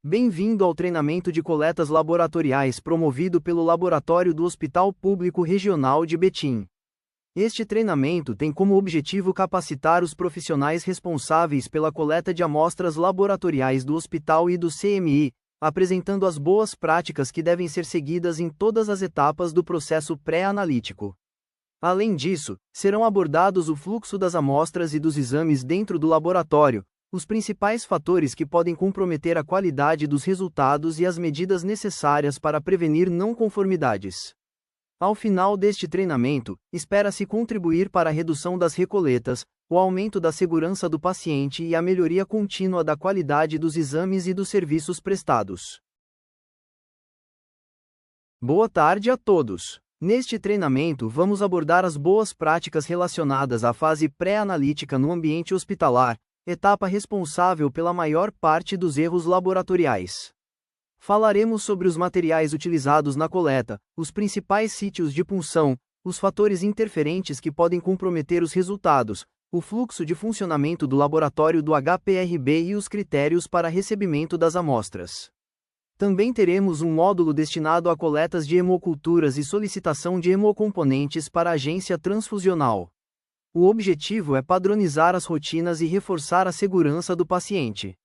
Bem-vindo ao treinamento de coletas laboratoriais promovido pelo Laboratório do Hospital Público Regional de Betim. Este treinamento tem como objetivo capacitar os profissionais responsáveis pela coleta de amostras laboratoriais do hospital e do CMI, apresentando as boas práticas que devem ser seguidas em todas as etapas do processo pré-analítico. Além disso, serão abordados o fluxo das amostras e dos exames dentro do laboratório, os principais fatores que podem comprometer a qualidade dos resultados e as medidas necessárias para prevenir não conformidades. Ao final deste treinamento, espera-se contribuir para a redução das recoletas, o aumento da segurança do paciente e a melhoria contínua da qualidade dos exames e dos serviços prestados. Boa tarde a todos! Neste treinamento vamos abordar as boas práticas relacionadas à fase pré-analítica no ambiente hospitalar, etapa responsável pela maior parte dos erros laboratoriais. Falaremos sobre os materiais utilizados na coleta, os principais sítios de punção, os fatores interferentes que podem comprometer os resultados, o fluxo de funcionamento do laboratório do HPRB e os critérios para recebimento das amostras. Também teremos um módulo destinado a coletas de hemoculturas e solicitação de hemocomponentes para a agência transfusional. O objetivo é padronizar as rotinas e reforçar a segurança do paciente.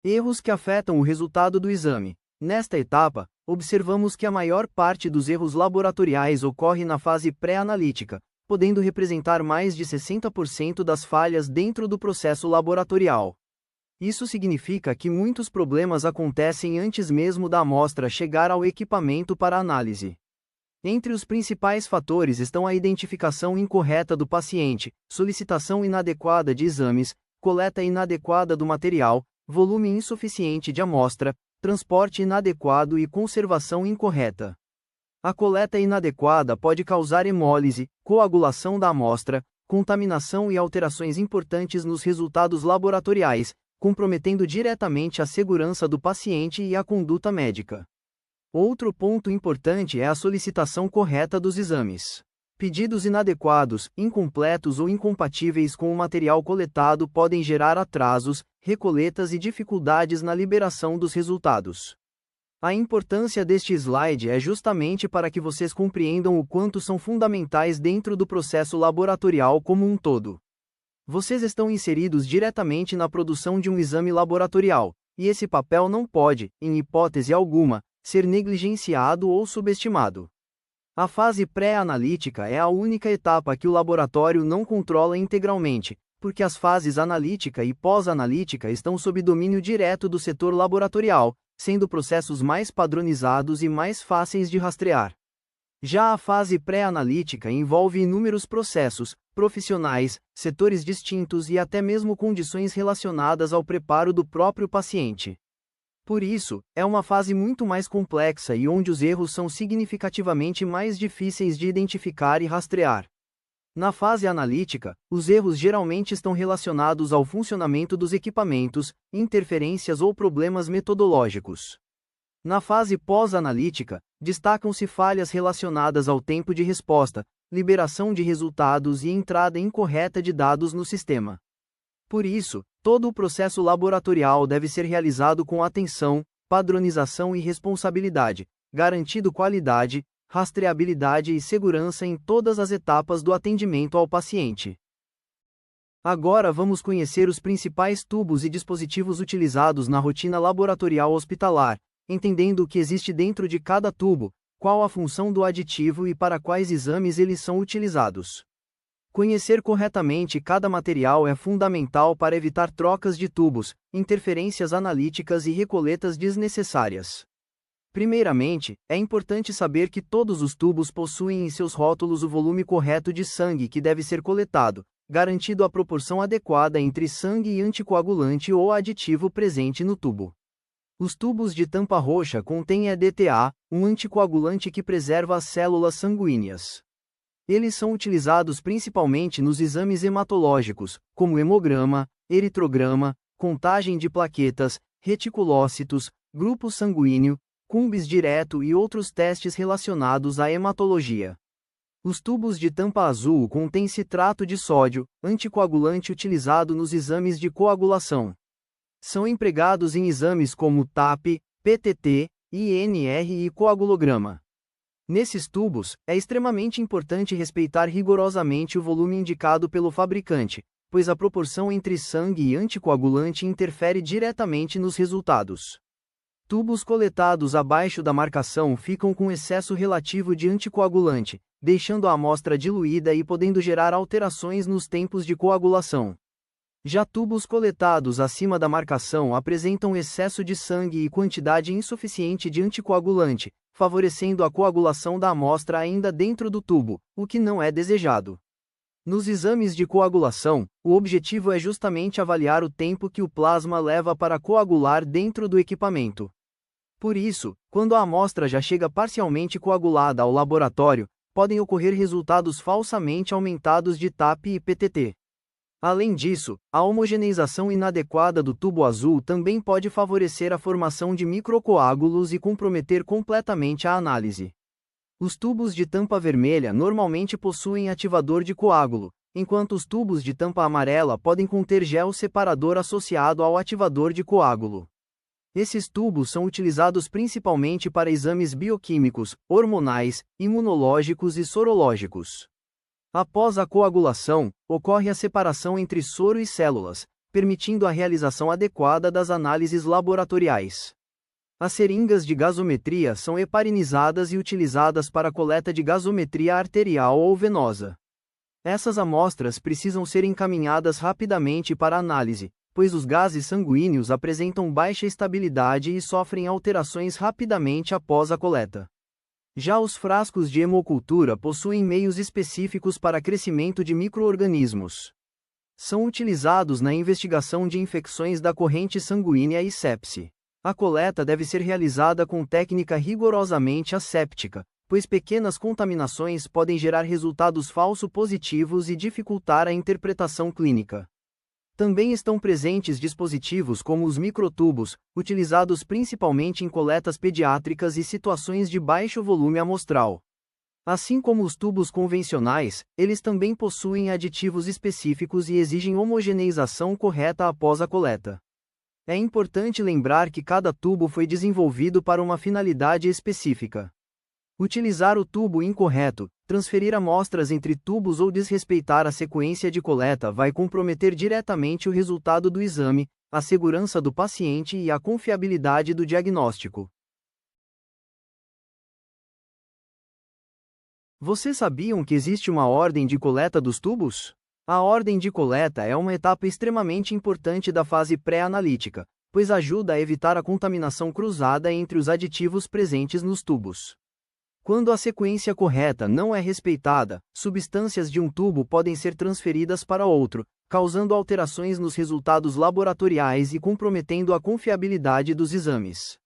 Erros que afetam o resultado do exame. Nesta etapa, observamos que a maior parte dos erros laboratoriais ocorre na fase pré-analítica, podendo representar mais de 60% das falhas dentro do processo laboratorial. Isso significa que muitos problemas acontecem antes mesmo da amostra chegar ao equipamento para análise. Entre os principais fatores estão a identificação incorreta do paciente, solicitação inadequada de exames, coleta inadequada do material, volume insuficiente de amostra, transporte inadequado e conservação incorreta. A coleta inadequada pode causar hemólise, coagulação da amostra, contaminação e alterações importantes nos resultados laboratoriais, comprometendo diretamente a segurança do paciente e a conduta médica. Outro ponto importante é a solicitação correta dos exames. Pedidos inadequados, incompletos ou incompatíveis com o material coletado podem gerar atrasos, recoletas e dificuldades na liberação dos resultados. A importância deste slide é justamente para que vocês compreendam o quanto são fundamentais dentro do processo laboratorial como um todo. Vocês estão inseridos diretamente na produção de um exame laboratorial, e esse papel não pode, em hipótese alguma, ser negligenciado ou subestimado. A fase pré-analítica é a única etapa que o laboratório não controla integralmente, porque as fases analítica e pós-analítica estão sob domínio direto do setor laboratorial, sendo processos mais padronizados e mais fáceis de rastrear. Já a fase pré-analítica envolve inúmeros processos, profissionais, setores distintos e até mesmo condições relacionadas ao preparo do próprio paciente. Por isso, é uma fase muito mais complexa e onde os erros são significativamente mais difíceis de identificar e rastrear. Na fase analítica, os erros geralmente estão relacionados ao funcionamento dos equipamentos, interferências ou problemas metodológicos. Na fase pós-analítica, destacam-se falhas relacionadas ao tempo de resposta, liberação de resultados e entrada incorreta de dados no sistema. Por isso, todo o processo laboratorial deve ser realizado com atenção, padronização e responsabilidade, garantindo qualidade, rastreabilidade e segurança em todas as etapas do atendimento ao paciente. Agora vamos conhecer os principais tubos e dispositivos utilizados na rotina laboratorial hospitalar, entendendo o que existe dentro de cada tubo, qual a função do aditivo e para quais exames eles são utilizados. Conhecer corretamente cada material é fundamental para evitar trocas de tubos, interferências analíticas e recoletas desnecessárias. Primeiramente, é importante saber que todos os tubos possuem em seus rótulos o volume correto de sangue que deve ser coletado, garantindo a proporção adequada entre sangue e anticoagulante ou aditivo presente no tubo. Os tubos de tampa roxa contêm EDTA, um anticoagulante que preserva as células sanguíneas. Eles são utilizados principalmente nos exames hematológicos, como hemograma, eritrograma, contagem de plaquetas, reticulócitos, grupo sanguíneo, cumbis direto e outros testes relacionados à hematologia. Os tubos de tampa azul contêm citrato de sódio, anticoagulante utilizado nos exames de coagulação. São empregados em exames como TAP, PTT, INR e coagulograma. Nesses tubos, é extremamente importante respeitar rigorosamente o volume indicado pelo fabricante, pois a proporção entre sangue e anticoagulante interfere diretamente nos resultados. Tubos coletados abaixo da marcação ficam com excesso relativo de anticoagulante, deixando a amostra diluída e podendo gerar alterações nos tempos de coagulação. Já tubos coletados acima da marcação apresentam excesso de sangue e quantidade insuficiente de anticoagulante, favorecendo a coagulação da amostra ainda dentro do tubo, o que não é desejado. Nos exames de coagulação, o objetivo é justamente avaliar o tempo que o plasma leva para coagular dentro do equipamento. Por isso, quando a amostra já chega parcialmente coagulada ao laboratório, podem ocorrer resultados falsamente aumentados de TAP e PTT. Além disso, a homogeneização inadequada do tubo azul também pode favorecer a formação de microcoágulos e comprometer completamente a análise. Os tubos de tampa vermelha normalmente possuem ativador de coágulo, enquanto os tubos de tampa amarela podem conter gel separador associado ao ativador de coágulo. Esses tubos são utilizados principalmente para exames bioquímicos, hormonais, imunológicos e sorológicos. Após a coagulação, ocorre a separação entre soro e células, permitindo a realização adequada das análises laboratoriais. As seringas de gasometria são heparinizadas e utilizadas para a coleta de gasometria arterial ou venosa. Essas amostras precisam ser encaminhadas rapidamente para análise, pois os gases sanguíneos apresentam baixa estabilidade e sofrem alterações rapidamente após a coleta. Já os frascos de hemocultura possuem meios específicos para crescimento de micro-organismos. São utilizados na investigação de infecções da corrente sanguínea e sepse. A coleta deve ser realizada com técnica rigorosamente asséptica, pois pequenas contaminações podem gerar resultados falso positivos e dificultar a interpretação clínica. Também estão presentes dispositivos como os microtubos, utilizados principalmente em coletas pediátricas e situações de baixo volume amostral. Assim como os tubos convencionais, eles também possuem aditivos específicos e exigem homogeneização correta após a coleta. É importante lembrar que cada tubo foi desenvolvido para uma finalidade específica. Utilizar o tubo incorreto, transferir amostras entre tubos ou desrespeitar a sequência de coleta vai comprometer diretamente o resultado do exame, a segurança do paciente e a confiabilidade do diagnóstico. Vocês sabiam que existe uma ordem de coleta dos tubos? A ordem de coleta é uma etapa extremamente importante da fase pré-analítica, pois ajuda a evitar a contaminação cruzada entre os aditivos presentes nos tubos. Quando a sequência correta não é respeitada, substâncias de um tubo podem ser transferidas para outro, causando alterações nos resultados laboratoriais e comprometendo a confiabilidade dos exames.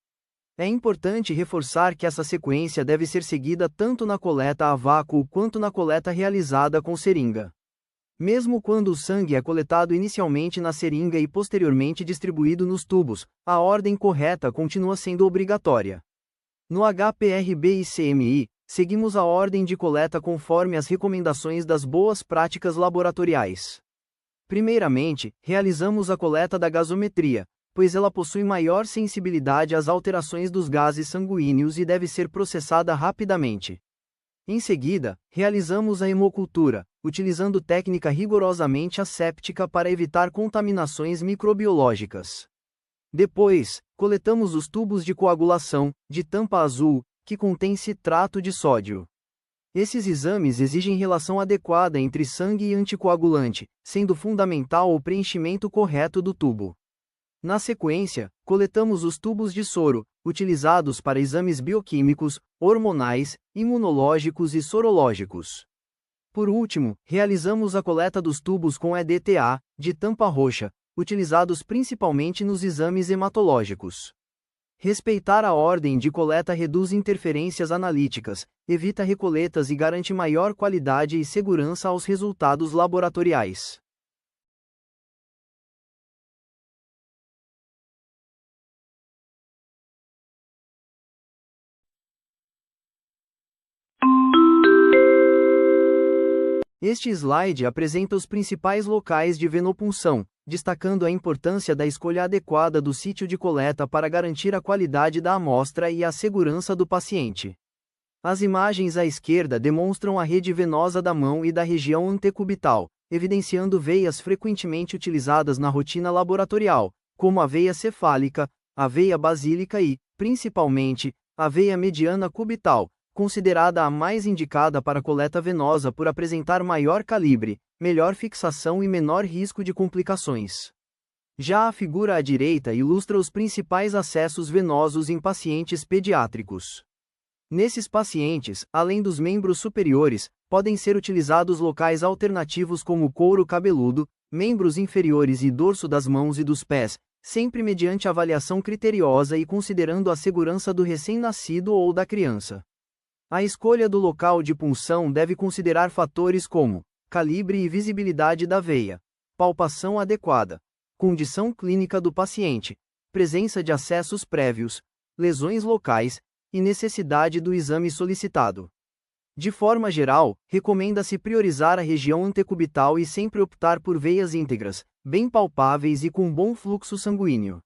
É importante reforçar que essa sequência deve ser seguida tanto na coleta a vácuo quanto na coleta realizada com seringa. Mesmo quando o sangue é coletado inicialmente na seringa e posteriormente distribuído nos tubos, a ordem correta continua sendo obrigatória. No HPRB e CMI, seguimos a ordem de coleta conforme as recomendações das boas práticas laboratoriais. Primeiramente, realizamos a coleta da gasometria, pois ela possui maior sensibilidade às alterações dos gases sanguíneos e deve ser processada rapidamente. Em seguida, realizamos a hemocultura, utilizando técnica rigorosamente asséptica para evitar contaminações microbiológicas. Depois, coletamos os tubos de coagulação, de tampa azul, que contém citrato de sódio. Esses exames exigem relação adequada entre sangue e anticoagulante, sendo fundamental o preenchimento correto do tubo. Na sequência, coletamos os tubos de soro, utilizados para exames bioquímicos, hormonais, imunológicos e sorológicos. Por último, realizamos a coleta dos tubos com EDTA, de tampa roxa, utilizados principalmente nos exames hematológicos. Respeitar a ordem de coleta reduz interferências analíticas, evita recoletas e garante maior qualidade e segurança aos resultados laboratoriais. Este slide apresenta os principais locais de venopunção, destacando a importância da escolha adequada do sítio de coleta para garantir a qualidade da amostra e a segurança do paciente. As imagens à esquerda demonstram a rede venosa da mão e da região antecubital, evidenciando veias frequentemente utilizadas na rotina laboratorial, como a veia cefálica, a veia basílica e, principalmente, a veia mediana cubital, considerada a mais indicada para coleta venosa por apresentar maior calibre, melhor fixação e menor risco de complicações. Já a figura à direita ilustra os principais acessos venosos em pacientes pediátricos. Nesses pacientes, além dos membros superiores, podem ser utilizados locais alternativos como couro cabeludo, membros inferiores e dorso das mãos e dos pés, sempre mediante avaliação criteriosa e considerando a segurança do recém-nascido ou da criança. A escolha do local de punção deve considerar fatores como calibre e visibilidade da veia, palpação adequada, condição clínica do paciente, presença de acessos prévios, lesões locais, e necessidade do exame solicitado. De forma geral, recomenda-se priorizar a região antecubital e sempre optar por veias íntegras, bem palpáveis e com bom fluxo sanguíneo.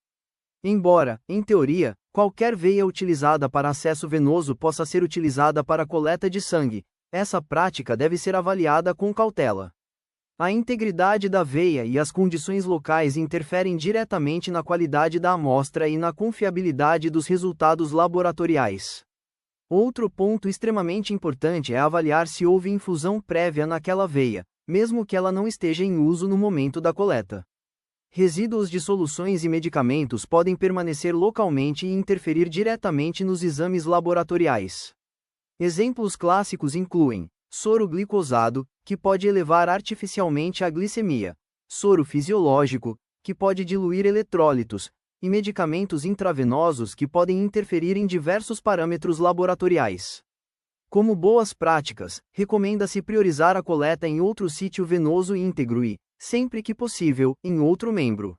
Embora, em teoria, qualquer veia utilizada para acesso venoso possa ser utilizada para coleta de sangue, essa prática deve ser avaliada com cautela. A integridade da veia e as condições locais interferem diretamente na qualidade da amostra e na confiabilidade dos resultados laboratoriais. Outro ponto extremamente importante é avaliar se houve infusão prévia naquela veia, mesmo que ela não esteja em uso no momento da coleta. Resíduos de soluções e medicamentos podem permanecer localmente e interferir diretamente nos exames laboratoriais. Exemplos clássicos incluem soro glicosado, que pode elevar artificialmente a glicemia, soro fisiológico, que pode diluir eletrólitos, e medicamentos intravenosos que podem interferir em diversos parâmetros laboratoriais. Como boas práticas, recomenda-se priorizar a coleta em outro sítio venoso íntegro e, sempre que possível, em outro membro.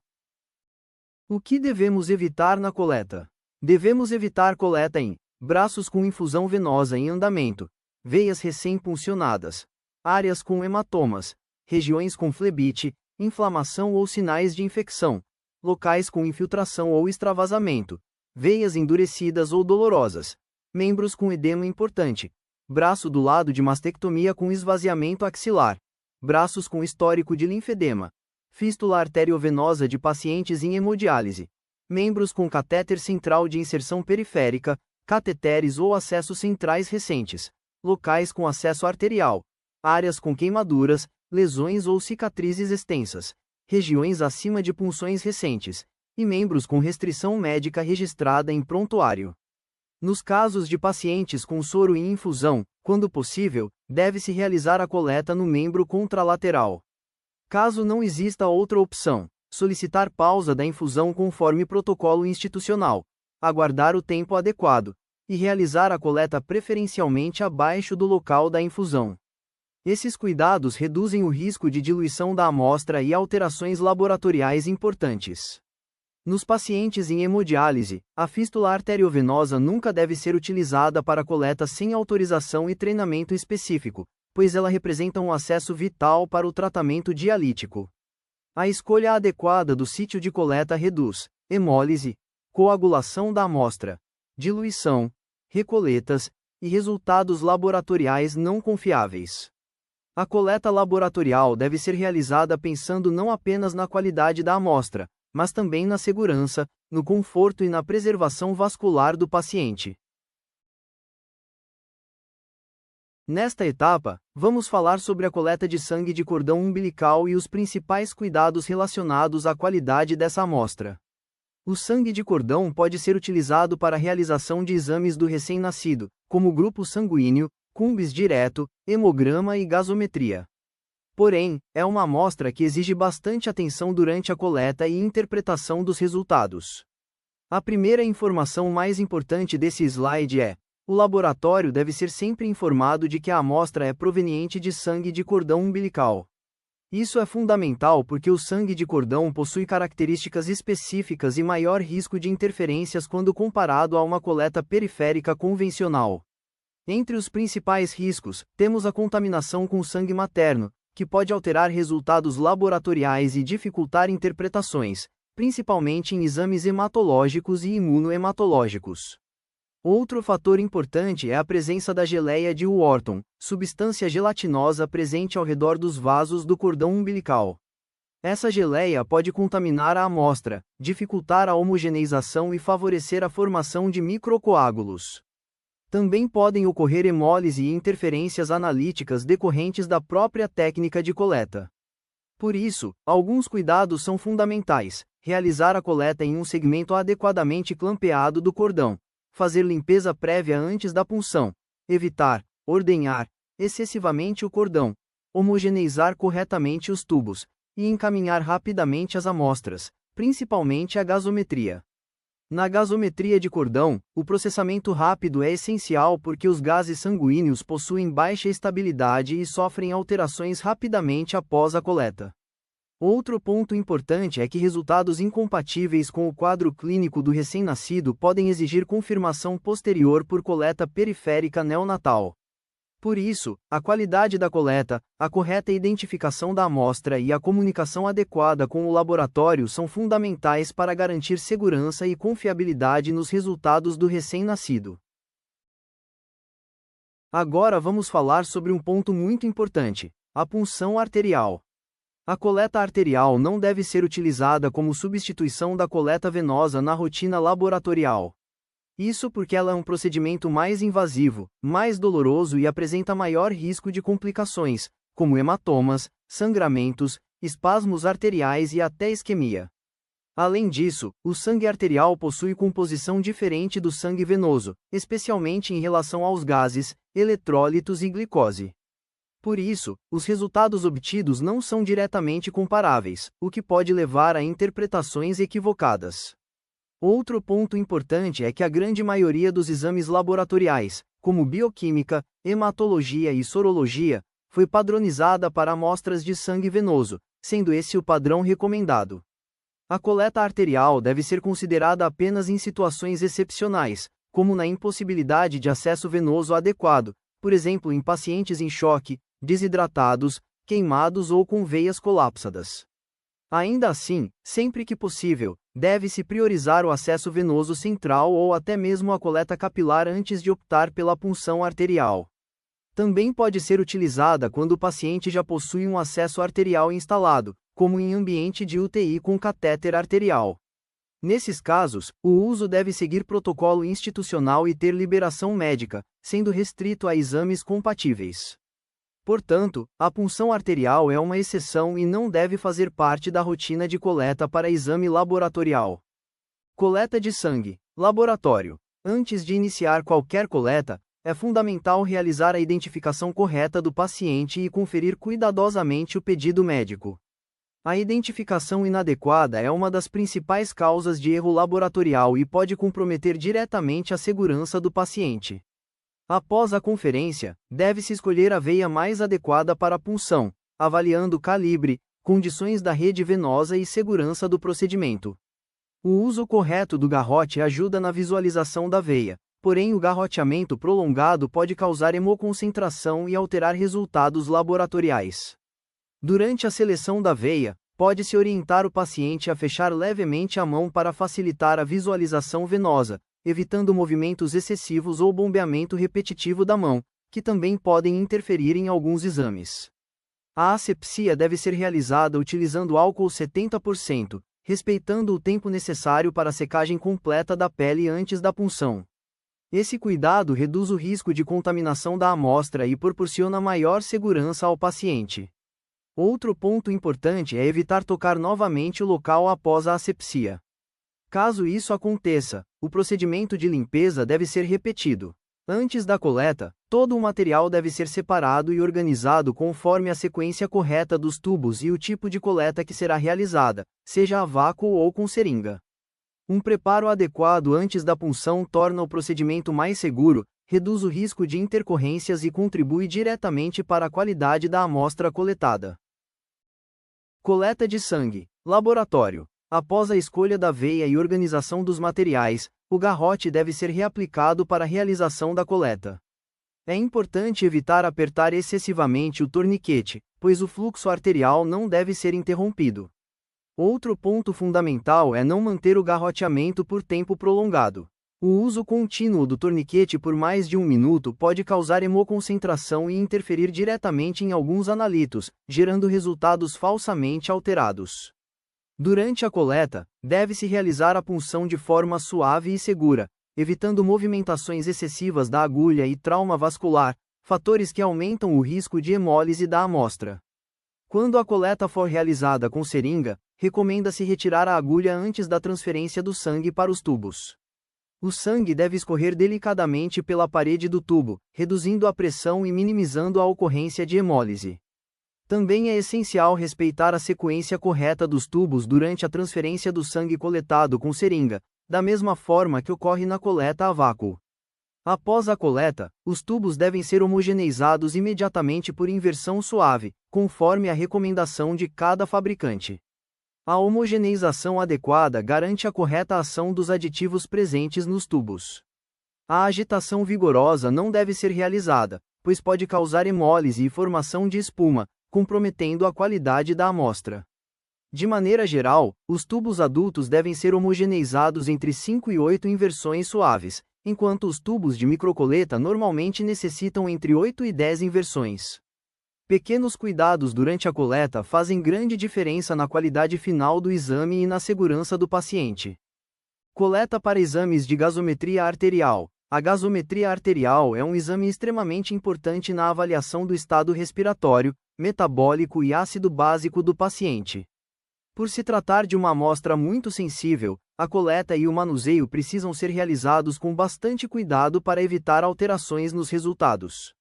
O que devemos evitar na coleta? Devemos evitar coleta em braços com infusão venosa em andamento, veias recém-puncionadas, áreas com hematomas, regiões com flebite, inflamação ou sinais de infecção, locais com infiltração ou extravasamento, veias endurecidas ou dolorosas, membros com edema importante, braço do lado de mastectomia com esvaziamento axilar, braços com histórico de linfedema, fístula arteriovenosa de pacientes em hemodiálise, membros com catéter central de inserção periférica, cateteres ou acessos centrais recentes, locais com acesso arterial, áreas com queimaduras, lesões ou cicatrizes extensas, regiões acima de punções recentes, e membros com restrição médica registrada em prontuário. Nos casos de pacientes com soro em infusão, quando possível, deve-se realizar a coleta no membro contralateral. Caso não exista outra opção, solicitar pausa da infusão conforme protocolo institucional, aguardar o tempo adequado, e realizar a coleta preferencialmente abaixo do local da infusão. Esses cuidados reduzem o risco de diluição da amostra e alterações laboratoriais importantes. Nos pacientes em hemodiálise, a fístula arteriovenosa nunca deve ser utilizada para coleta sem autorização e treinamento específico, pois ela representa um acesso vital para o tratamento dialítico. A escolha adequada do sítio de coleta reduz hemólise, coagulação da amostra, diluição, recoletas e resultados laboratoriais não confiáveis. A coleta laboratorial deve ser realizada pensando não apenas na qualidade da amostra, mas também na segurança, no conforto e na preservação vascular do paciente. Nesta etapa, vamos falar sobre a coleta de sangue de cordão umbilical e os principais cuidados relacionados à qualidade dessa amostra. O sangue de cordão pode ser utilizado para a realização de exames do recém-nascido, como grupo sanguíneo, cumbis direto, hemograma e gasometria. Porém, é uma amostra que exige bastante atenção durante a coleta e interpretação dos resultados. A primeira informação mais importante desse slide é: o laboratório deve ser sempre informado de que a amostra é proveniente de sangue de cordão umbilical. Isso é fundamental porque o sangue de cordão possui características específicas e maior risco de interferências quando comparado a uma coleta periférica convencional. Entre os principais riscos, temos a contaminação com sangue materno, que pode alterar resultados laboratoriais e dificultar interpretações, principalmente em exames hematológicos e imunohematológicos. Outro fator importante é a presença da geleia de Wharton, substância gelatinosa presente ao redor dos vasos do cordão umbilical. Essa geleia pode contaminar a amostra, dificultar a homogeneização e favorecer a formação de microcoágulos. Também podem ocorrer hemólise e interferências analíticas decorrentes da própria técnica de coleta. Por isso, alguns cuidados são fundamentais: realizar a coleta em um segmento adequadamente clampeado do cordão, fazer limpeza prévia antes da punção, evitar ordenhar excessivamente o cordão, homogeneizar corretamente os tubos, e encaminhar rapidamente as amostras, principalmente a gasometria. Na gasometria de cordão, o processamento rápido é essencial porque os gases sanguíneos possuem baixa estabilidade e sofrem alterações rapidamente após a coleta. Outro ponto importante é que resultados incompatíveis com o quadro clínico do recém-nascido podem exigir confirmação posterior por coleta periférica neonatal. Por isso, a qualidade da coleta, a correta identificação da amostra e a comunicação adequada com o laboratório são fundamentais para garantir segurança e confiabilidade nos resultados do recém-nascido. Agora vamos falar sobre um ponto muito importante: a punção arterial. A coleta arterial não deve ser utilizada como substituição da coleta venosa na rotina laboratorial. Isso porque ela é um procedimento mais invasivo, mais doloroso e apresenta maior risco de complicações, como hematomas, sangramentos, espasmos arteriais e até isquemia. Além disso, o sangue arterial possui composição diferente do sangue venoso, especialmente em relação aos gases, eletrólitos e glicose. Por isso, os resultados obtidos não são diretamente comparáveis, o que pode levar a interpretações equivocadas. Outro ponto importante é que a grande maioria dos exames laboratoriais, como bioquímica, hematologia e sorologia, foi padronizada para amostras de sangue venoso, sendo esse o padrão recomendado. A coleta arterial deve ser considerada apenas em situações excepcionais, como na impossibilidade de acesso venoso adequado, por exemplo em pacientes em choque, desidratados, queimados ou com veias colapsadas. Ainda assim, sempre que possível, deve-se priorizar o acesso venoso central ou até mesmo a coleta capilar antes de optar pela punção arterial. Também pode ser utilizada quando o paciente já possui um acesso arterial instalado, como em ambiente de UTI com catéter arterial. Nesses casos, o uso deve seguir protocolo institucional e ter liberação médica, sendo restrito a exames compatíveis. Portanto, a punção arterial é uma exceção e não deve fazer parte da rotina de coleta para exame laboratorial. Coleta de sangue. Laboratório. Antes de iniciar qualquer coleta, é fundamental realizar a identificação correta do paciente e conferir cuidadosamente o pedido médico. A identificação inadequada é uma das principais causas de erro laboratorial e pode comprometer diretamente a segurança do paciente. Após a conferência, deve-se escolher a veia mais adequada para a punção, avaliando o calibre, condições da rede venosa e segurança do procedimento. O uso correto do garrote ajuda na visualização da veia, porém o garroteamento prolongado pode causar hemoconcentração e alterar resultados laboratoriais. Durante a seleção da veia, pode-se orientar o paciente a fechar levemente a mão para facilitar a visualização venosa, evitando movimentos excessivos ou bombeamento repetitivo da mão, que também podem interferir em alguns exames. A asepsia deve ser realizada utilizando álcool 70%, respeitando o tempo necessário para a secagem completa da pele antes da punção. Esse cuidado reduz o risco de contaminação da amostra e proporciona maior segurança ao paciente. Outro ponto importante é evitar tocar novamente o local após a asepsia. Caso isso aconteça, o procedimento de limpeza deve ser repetido. Antes da coleta, todo o material deve ser separado e organizado conforme a sequência correta dos tubos e o tipo de coleta que será realizada, seja a vácuo ou com seringa. Um preparo adequado antes da punção torna o procedimento mais seguro, reduz o risco de intercorrências e contribui diretamente para a qualidade da amostra coletada. Coleta de sangue. Laboratório. Após a escolha da veia e organização dos materiais, o garrote deve ser reaplicado para a realização da coleta. É importante evitar apertar excessivamente o torniquete, pois o fluxo arterial não deve ser interrompido. Outro ponto fundamental é não manter o garroteamento por tempo prolongado. O uso contínuo do torniquete por mais de 1 minuto pode causar hemoconcentração e interferir diretamente em alguns analitos, gerando resultados falsamente alterados. Durante a coleta, deve-se realizar a punção de forma suave e segura, evitando movimentações excessivas da agulha e trauma vascular, fatores que aumentam o risco de hemólise da amostra. Quando a coleta for realizada com seringa, recomenda-se retirar a agulha antes da transferência do sangue para os tubos. O sangue deve escorrer delicadamente pela parede do tubo, reduzindo a pressão e minimizando a ocorrência de hemólise. Também é essencial respeitar a sequência correta dos tubos durante a transferência do sangue coletado com seringa, da mesma forma que ocorre na coleta a vácuo. Após a coleta, os tubos devem ser homogeneizados imediatamente por inversão suave, conforme a recomendação de cada fabricante. A homogeneização adequada garante a correta ação dos aditivos presentes nos tubos. A agitação vigorosa não deve ser realizada, pois pode causar hemólise e formação de espuma, comprometendo a qualidade da amostra. De maneira geral, os tubos adultos devem ser homogeneizados entre 5 e 8 inversões suaves, enquanto os tubos de microcoleta normalmente necessitam entre 8 e 10 inversões. Pequenos cuidados durante a coleta fazem grande diferença na qualidade final do exame e na segurança do paciente. Coleta para exames de gasometria arterial. A gasometria arterial é um exame extremamente importante na avaliação do estado respiratório, metabólico e ácido básico do paciente. Por se tratar de uma amostra muito sensível, a coleta e o manuseio precisam ser realizados com bastante cuidado para evitar alterações nos resultados.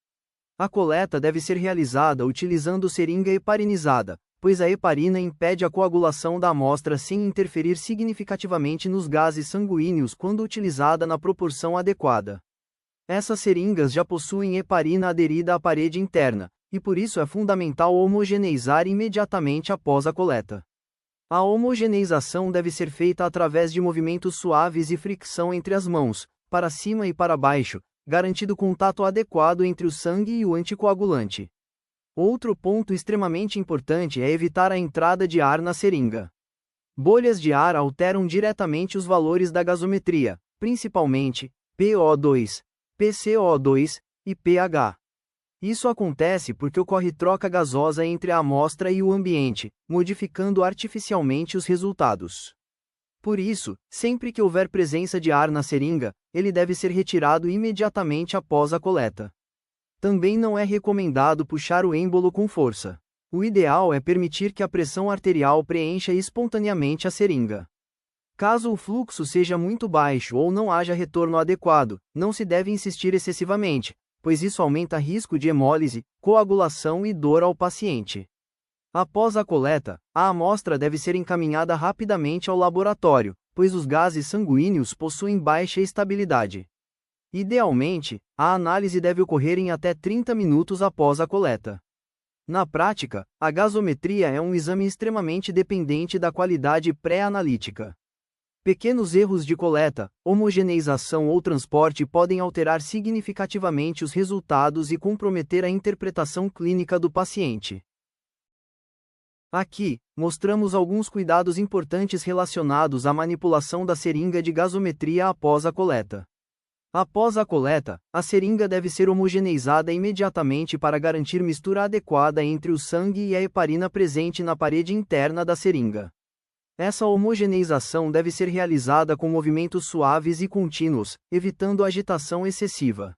A coleta deve ser realizada utilizando seringa heparinizada, pois a heparina impede a coagulação da amostra sem interferir significativamente nos gases sanguíneos quando utilizada na proporção adequada. Essas seringas já possuem heparina aderida à parede interna, e por isso é fundamental homogeneizar imediatamente após a coleta. A homogeneização deve ser feita através de movimentos suaves e fricção entre as mãos, para cima e para baixo, garantido contato adequado entre o sangue e o anticoagulante. Outro ponto extremamente importante é evitar a entrada de ar na seringa. Bolhas de ar alteram diretamente os valores da gasometria, principalmente PO2, PCO2 e pH. Isso acontece porque ocorre troca gasosa entre a amostra e o ambiente, modificando artificialmente os resultados. Por isso, sempre que houver presença de ar na seringa, ele deve ser retirado imediatamente após a coleta. Também não é recomendado puxar o êmbolo com força. O ideal é permitir que a pressão arterial preencha espontaneamente a seringa. Caso o fluxo seja muito baixo ou não haja retorno adequado, não se deve insistir excessivamente, pois isso aumenta risco de hemólise, coagulação e dor ao paciente. Após a coleta, a amostra deve ser encaminhada rapidamente ao laboratório, pois os gases sanguíneos possuem baixa estabilidade. Idealmente, a análise deve ocorrer em até 30 minutos após a coleta. Na prática, a gasometria é um exame extremamente dependente da qualidade pré-analítica. Pequenos erros de coleta, homogeneização ou transporte podem alterar significativamente os resultados e comprometer a interpretação clínica do paciente. Aqui, mostramos alguns cuidados importantes relacionados à manipulação da seringa de gasometria após a coleta. Após a coleta, a seringa deve ser homogeneizada imediatamente para garantir mistura adequada entre o sangue e a heparina presente na parede interna da seringa. Essa homogeneização deve ser realizada com movimentos suaves e contínuos, evitando agitação excessiva.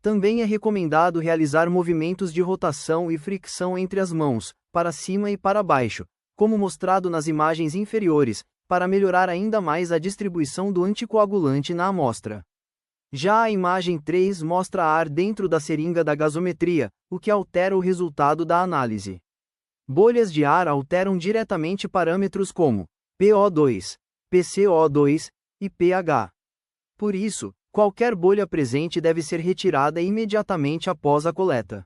Também é recomendado realizar movimentos de rotação e fricção entre as mãos, para cima e para baixo, como mostrado nas imagens inferiores, para melhorar ainda mais a distribuição do anticoagulante na amostra. Já a imagem 3 mostra ar dentro da seringa da gasometria, o que altera o resultado da análise. Bolhas de ar alteram diretamente parâmetros como PO2, PCO2 e pH. Por isso, qualquer bolha presente deve ser retirada imediatamente após a coleta.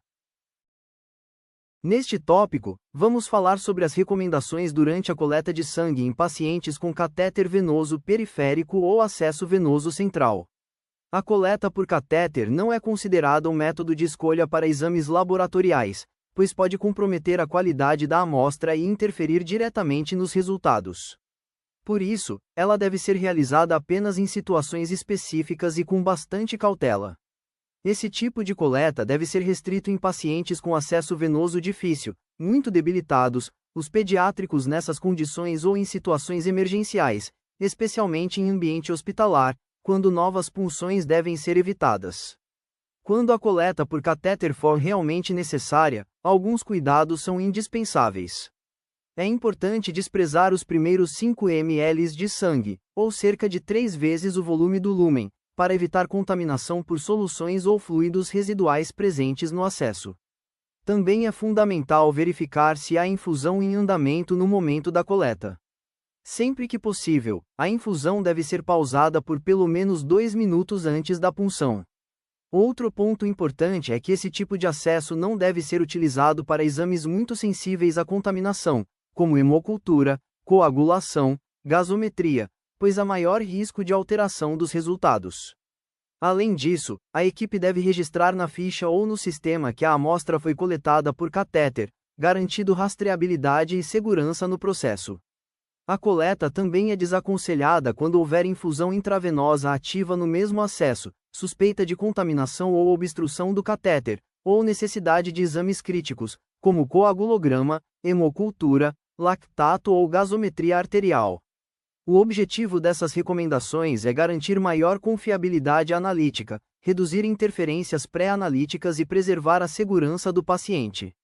Neste tópico, vamos falar sobre as recomendações durante a coleta de sangue em pacientes com catéter venoso periférico ou acesso venoso central. A coleta por catéter não é considerada um método de escolha para exames laboratoriais, pois pode comprometer a qualidade da amostra e interferir diretamente nos resultados. Por isso, ela deve ser realizada apenas em situações específicas e com bastante cautela. Esse tipo de coleta deve ser restrito em pacientes com acesso venoso difícil, muito debilitados, os pediátricos nessas condições ou em situações emergenciais, especialmente em ambiente hospitalar, quando novas punções devem ser evitadas. Quando a coleta por catéter for realmente necessária, alguns cuidados são indispensáveis. É importante desprezar os primeiros 5 ml de sangue, ou cerca de 3 vezes o volume do lúmen, para evitar contaminação por soluções ou fluidos residuais presentes no acesso. Também é fundamental verificar se há infusão em andamento no momento da coleta. Sempre que possível, a infusão deve ser pausada por pelo menos 2 minutos antes da punção. Outro ponto importante é que esse tipo de acesso não deve ser utilizado para exames muito sensíveis à contaminação, como hemocultura, coagulação, gasometria, pois há maior risco de alteração dos resultados. Além disso, a equipe deve registrar na ficha ou no sistema que a amostra foi coletada por catéter, garantindo rastreabilidade e segurança no processo. A coleta também é desaconselhada quando houver infusão intravenosa ativa no mesmo acesso, suspeita de contaminação ou obstrução do catéter, ou necessidade de exames críticos, como coagulograma, hemocultura, lactato ou gasometria arterial. O objetivo dessas recomendações é garantir maior confiabilidade analítica, reduzir interferências pré-analíticas e preservar a segurança do paciente.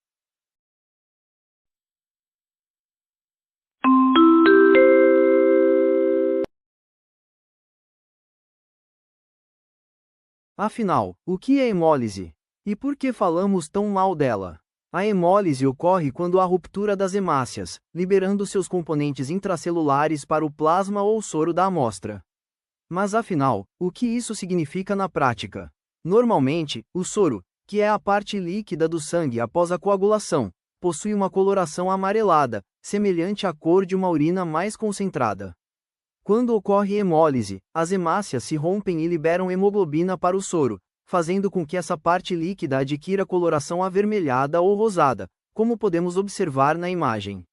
Afinal, o que é hemólise? E por que falamos tão mal dela? A hemólise ocorre quando há ruptura das hemácias, liberando seus componentes intracelulares para o plasma ou soro da amostra. Mas afinal, o que isso significa na prática? Normalmente, o soro, que é a parte líquida do sangue após a coagulação, possui uma coloração amarelada, semelhante à cor de uma urina mais concentrada. Quando ocorre hemólise, as hemácias se rompem e liberam hemoglobina para o soro, fazendo com que essa parte líquida adquira coloração avermelhada ou rosada, como podemos observar na imagem.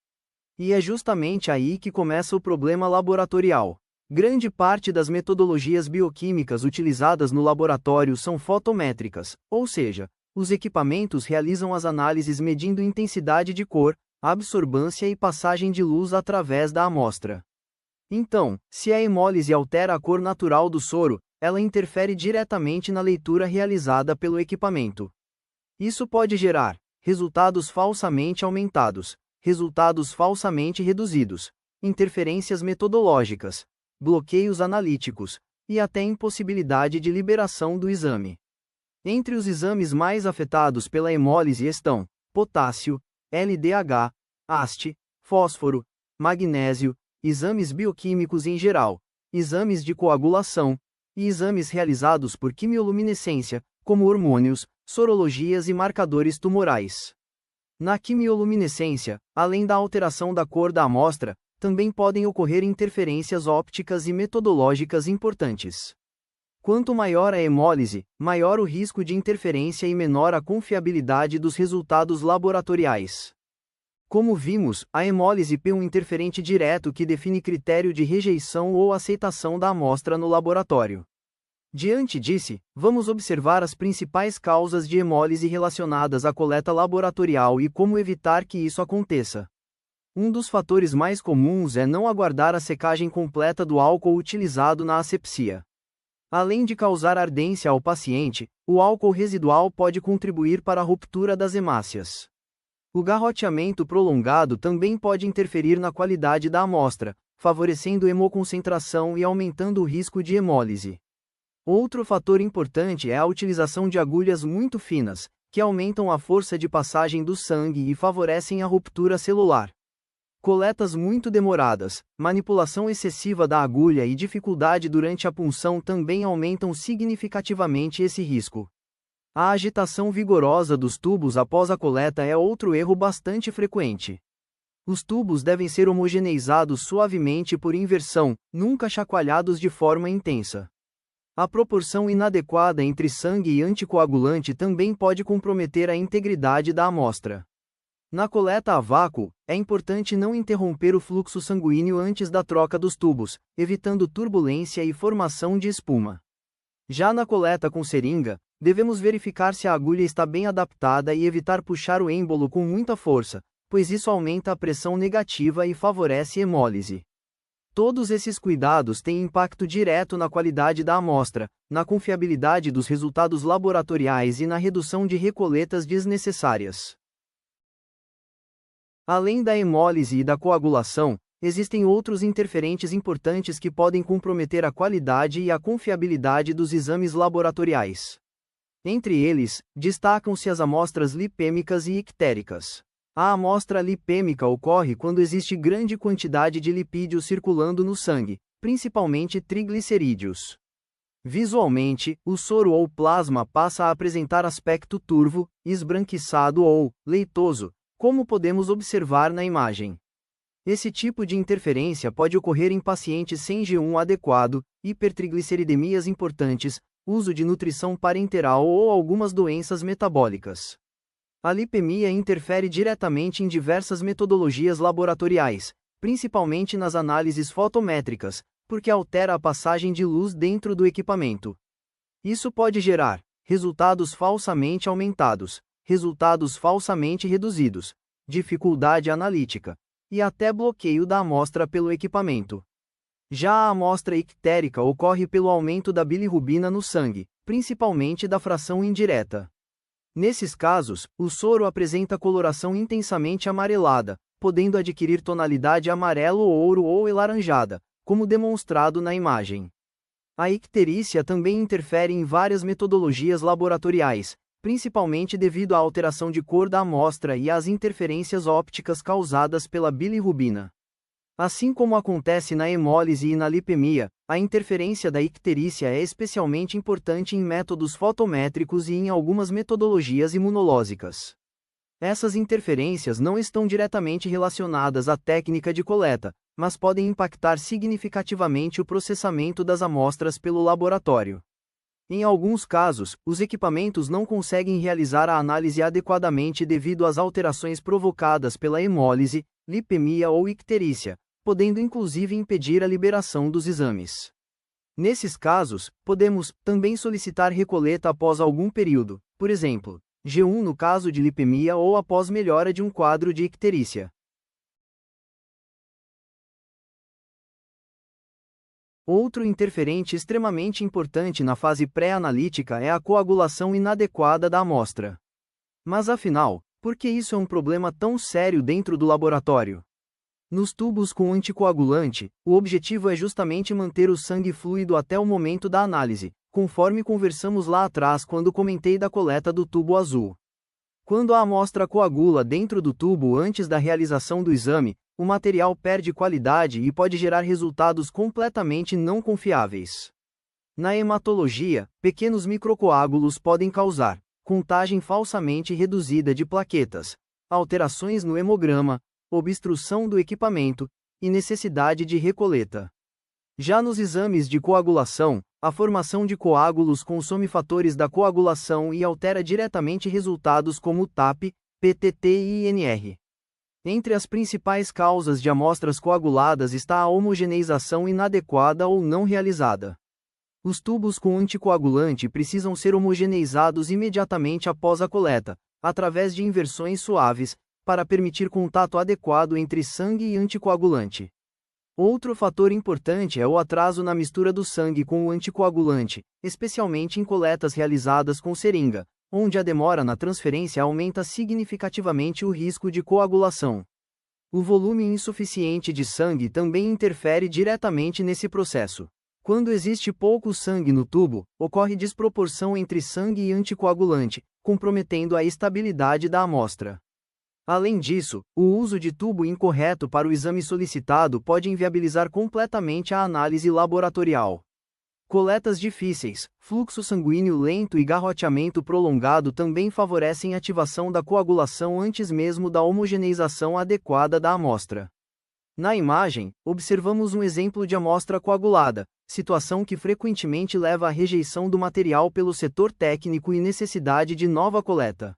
E é justamente aí que começa o problema laboratorial. Grande parte das metodologias bioquímicas utilizadas no laboratório são fotométricas, ou seja, os equipamentos realizam as análises medindo intensidade de cor, absorvância e passagem de luz através da amostra. Então, se a hemólise altera a cor natural do soro, ela interfere diretamente na leitura realizada pelo equipamento. Isso pode gerar resultados falsamente aumentados, resultados falsamente reduzidos, interferências metodológicas, bloqueios analíticos, e até impossibilidade de liberação do exame. Entre os exames mais afetados pela hemólise estão potássio, LDH, haste, fósforo, magnésio, exames bioquímicos em geral, exames de coagulação, e exames realizados por quimioluminescência, como hormônios, sorologias e marcadores tumorais. Na quimioluminescência, além da alteração da cor da amostra, também podem ocorrer interferências ópticas e metodológicas importantes. Quanto maior a hemólise, maior o risco de interferência e menor a confiabilidade dos resultados laboratoriais. Como vimos, a hemólise é um interferente direto que define critério de rejeição ou aceitação da amostra no laboratório. Diante disso, vamos observar as principais causas de hemólise relacionadas à coleta laboratorial e como evitar que isso aconteça. Um dos fatores mais comuns é não aguardar a secagem completa do álcool utilizado na asepsia. Além de causar ardência ao paciente, o álcool residual pode contribuir para a ruptura das hemácias. O garroteamento prolongado também pode interferir na qualidade da amostra, favorecendo hemoconcentração e aumentando o risco de hemólise. Outro fator importante é a utilização de agulhas muito finas, que aumentam a força de passagem do sangue e favorecem a ruptura celular. Coletas muito demoradas, manipulação excessiva da agulha e dificuldade durante a punção também aumentam significativamente esse risco. A agitação vigorosa dos tubos após a coleta é outro erro bastante frequente. Os tubos devem ser homogeneizados suavemente por inversão, nunca chacoalhados de forma intensa. A proporção inadequada entre sangue e anticoagulante também pode comprometer a integridade da amostra. Na coleta a vácuo, é importante não interromper o fluxo sanguíneo antes da troca dos tubos, evitando turbulência e formação de espuma. Já na coleta com seringa, devemos verificar se a agulha está bem adaptada e evitar puxar o êmbolo com muita força, pois isso aumenta a pressão negativa e favorece hemólise. Todos esses cuidados têm impacto direto na qualidade da amostra, na confiabilidade dos resultados laboratoriais e na redução de recoletas desnecessárias. Além da hemólise e da coagulação, existem outros interferentes importantes que podem comprometer a qualidade e a confiabilidade dos exames laboratoriais. Entre eles, destacam-se as amostras lipêmicas e ictéricas. A amostra lipêmica ocorre quando existe grande quantidade de lipídios circulando no sangue, principalmente triglicerídeos. Visualmente, o soro ou plasma passa a apresentar aspecto turvo, esbranquiçado ou leitoso, como podemos observar na imagem. Esse tipo de interferência pode ocorrer em pacientes sem G1 adequado, hipertrigliceridemias importantes, uso de nutrição parenteral ou algumas doenças metabólicas. A lipemia interfere diretamente em diversas metodologias laboratoriais, principalmente nas análises fotométricas, porque altera a passagem de luz dentro do equipamento. Isso pode gerar resultados falsamente aumentados, resultados falsamente reduzidos, dificuldade analítica, e até bloqueio da amostra pelo equipamento. Já a amostra ictérica ocorre pelo aumento da bilirrubina no sangue, principalmente da fração indireta. Nesses casos, o soro apresenta coloração intensamente amarelada, podendo adquirir tonalidade amarelo-ouro ou alaranjada, como demonstrado na imagem. A icterícia também interfere em várias metodologias laboratoriais, principalmente devido à alteração de cor da amostra e às interferências ópticas causadas pela bilirrubina. Assim como acontece na hemólise e na lipemia, a interferência da icterícia é especialmente importante em métodos fotométricos e em algumas metodologias imunológicas. Essas interferências não estão diretamente relacionadas à técnica de coleta, mas podem impactar significativamente o processamento das amostras pelo laboratório. Em alguns casos, os equipamentos não conseguem realizar a análise adequadamente devido às alterações provocadas pela hemólise, lipemia ou icterícia, podendo inclusive impedir a liberação dos exames. Nesses casos, podemos também solicitar recoleta após algum período, por exemplo, G1 no caso de lipemia ou após melhora de um quadro de icterícia. Outro interferente extremamente importante na fase pré-analítica é a coagulação inadequada da amostra. Mas afinal, por que isso é um problema tão sério dentro do laboratório? Nos tubos com anticoagulante, o objetivo é justamente manter o sangue fluido até o momento da análise, conforme conversamos lá atrás quando comentei da coleta do tubo azul. Quando a amostra coagula dentro do tubo antes da realização do exame, o material perde qualidade e pode gerar resultados completamente não confiáveis. Na hematologia, pequenos microcoágulos podem causar contagem falsamente reduzida de plaquetas, alterações no hemograma, obstrução do equipamento e necessidade de recoleta. Já nos exames de coagulação, a formação de coágulos consome fatores da coagulação e altera diretamente resultados como TAP, PTT e INR. Entre as principais causas de amostras coaguladas está a homogeneização inadequada ou não realizada. Os tubos com anticoagulante precisam ser homogeneizados imediatamente após a coleta, através de inversões suaves, para permitir contato adequado entre sangue e anticoagulante. Outro fator importante é o atraso na mistura do sangue com o anticoagulante, especialmente em coletas realizadas com seringa, onde a demora na transferência aumenta significativamente o risco de coagulação. O volume insuficiente de sangue também interfere diretamente nesse processo. Quando existe pouco sangue no tubo, ocorre desproporção entre sangue e anticoagulante, comprometendo a estabilidade da amostra. Além disso, o uso de tubo incorreto para o exame solicitado pode inviabilizar completamente a análise laboratorial. Coletas difíceis, fluxo sanguíneo lento e garroteamento prolongado também favorecem a ativação da coagulação antes mesmo da homogeneização adequada da amostra. Na imagem, observamos um exemplo de amostra coagulada, situação que frequentemente leva à rejeição do material pelo setor técnico e necessidade de nova coleta.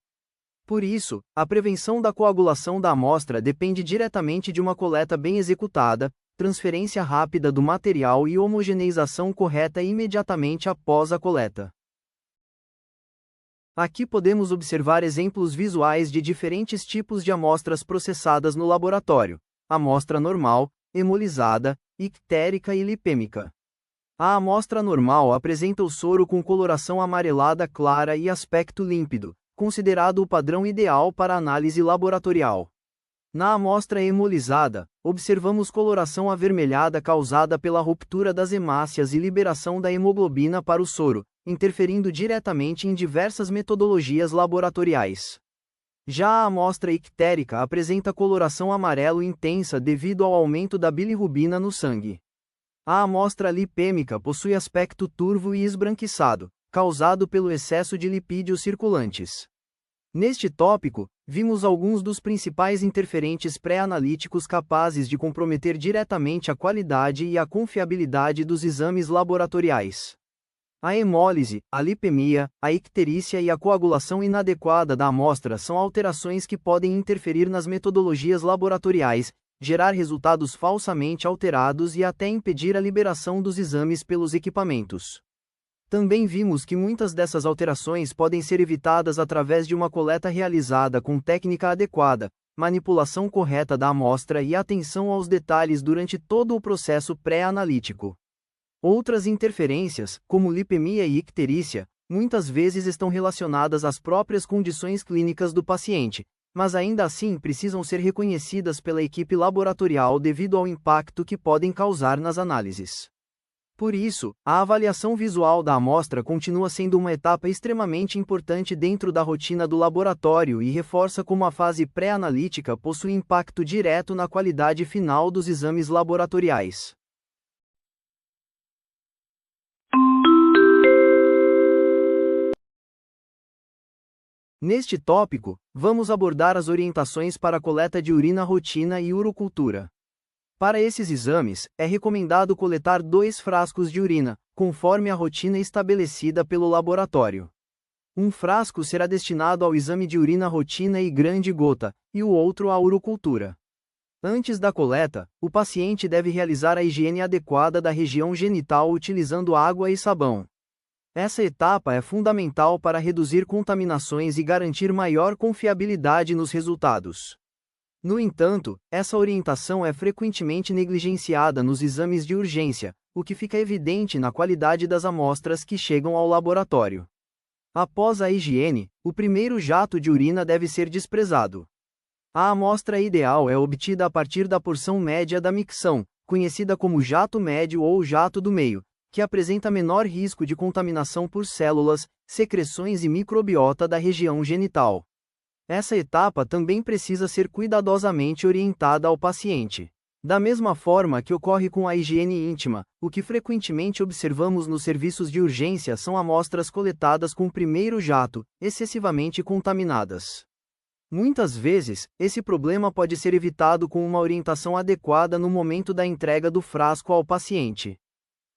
Por isso, a prevenção da coagulação da amostra depende diretamente de uma coleta bem executada, transferência rápida do material e homogeneização correta imediatamente após a coleta. Aqui podemos observar exemplos visuais de diferentes tipos de amostras processadas no laboratório: amostra normal, hemolizada, ictérica e lipêmica. A amostra normal apresenta o soro com coloração amarelada clara e aspecto límpido, considerado o padrão ideal para análise laboratorial. Na amostra hemolizada, observamos coloração avermelhada causada pela ruptura das hemácias e liberação da hemoglobina para o soro, interferindo diretamente em diversas metodologias laboratoriais. Já a amostra ictérica apresenta coloração amarelo intensa devido ao aumento da bilirrubina no sangue. A amostra lipêmica possui aspecto turvo e esbranquiçado, causado pelo excesso de lipídios circulantes. Neste tópico, vimos alguns dos principais interferentes pré-analíticos capazes de comprometer diretamente a qualidade e a confiabilidade dos exames laboratoriais. A hemólise, a lipemia, a icterícia e a coagulação inadequada da amostra são alterações que podem interferir nas metodologias laboratoriais, gerar resultados falsamente alterados e até impedir a liberação dos exames pelos equipamentos. Também vimos que muitas dessas alterações podem ser evitadas através de uma coleta realizada com técnica adequada, manipulação correta da amostra e atenção aos detalhes durante todo o processo pré-analítico. Outras interferências, como lipemia e icterícia, muitas vezes estão relacionadas às próprias condições clínicas do paciente, mas ainda assim precisam ser reconhecidas pela equipe laboratorial devido ao impacto que podem causar nas análises. Por isso, a avaliação visual da amostra continua sendo uma etapa extremamente importante dentro da rotina do laboratório e reforça como a fase pré-analítica possui impacto direto na qualidade final dos exames laboratoriais. Neste tópico, vamos abordar as orientações para a coleta de urina rotina e urocultura. Para esses exames, é recomendado coletar 2 frascos de urina, conforme a rotina estabelecida pelo laboratório. Um frasco será destinado ao exame de urina rotina e grande gota, e o outro à urocultura. Antes da coleta, o paciente deve realizar a higiene adequada da região genital utilizando água e sabão. Essa etapa é fundamental para reduzir contaminações e garantir maior confiabilidade nos resultados. No entanto, essa orientação é frequentemente negligenciada nos exames de urgência, o que fica evidente na qualidade das amostras que chegam ao laboratório. Após a higiene, o primeiro jato de urina deve ser desprezado. A amostra ideal é obtida a partir da porção média da micção, conhecida como jato médio ou jato do meio, que apresenta menor risco de contaminação por células, secreções e microbiota da região genital. Essa etapa também precisa ser cuidadosamente orientada ao paciente. Da mesma forma que ocorre com a higiene íntima, o que frequentemente observamos nos serviços de urgência são amostras coletadas com o primeiro jato, excessivamente contaminadas. Muitas vezes, esse problema pode ser evitado com uma orientação adequada no momento da entrega do frasco ao paciente.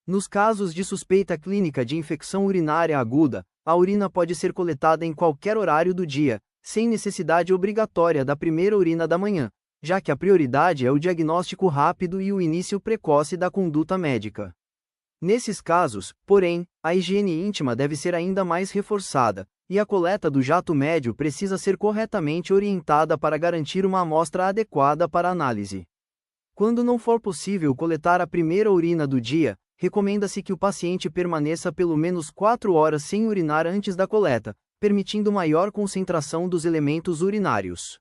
Nos casos de suspeita clínica de infecção urinária aguda, a urina pode ser coletada em qualquer horário do dia, sem necessidade obrigatória da primeira urina da manhã, já que a prioridade é o diagnóstico rápido e o início precoce da conduta médica. Nesses casos, porém, a higiene íntima deve ser ainda mais reforçada, e a coleta do jato médio precisa ser corretamente orientada para garantir uma amostra adequada para análise. Quando não for possível coletar a primeira urina do dia, recomenda-se que o paciente permaneça pelo menos 4 horas sem urinar antes da coleta, permitindo maior concentração dos elementos urinários.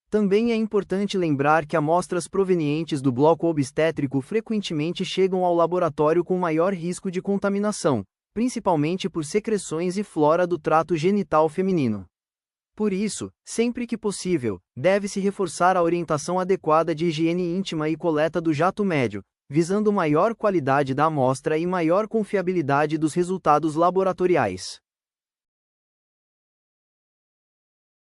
Também é importante lembrar que amostras provenientes do bloco obstétrico frequentemente chegam ao laboratório com maior risco de contaminação, principalmente por secreções e flora do trato genital feminino. Por isso, sempre que possível, deve-se reforçar a orientação adequada de higiene íntima e coleta do jato médio, visando maior qualidade da amostra e maior confiabilidade dos resultados laboratoriais.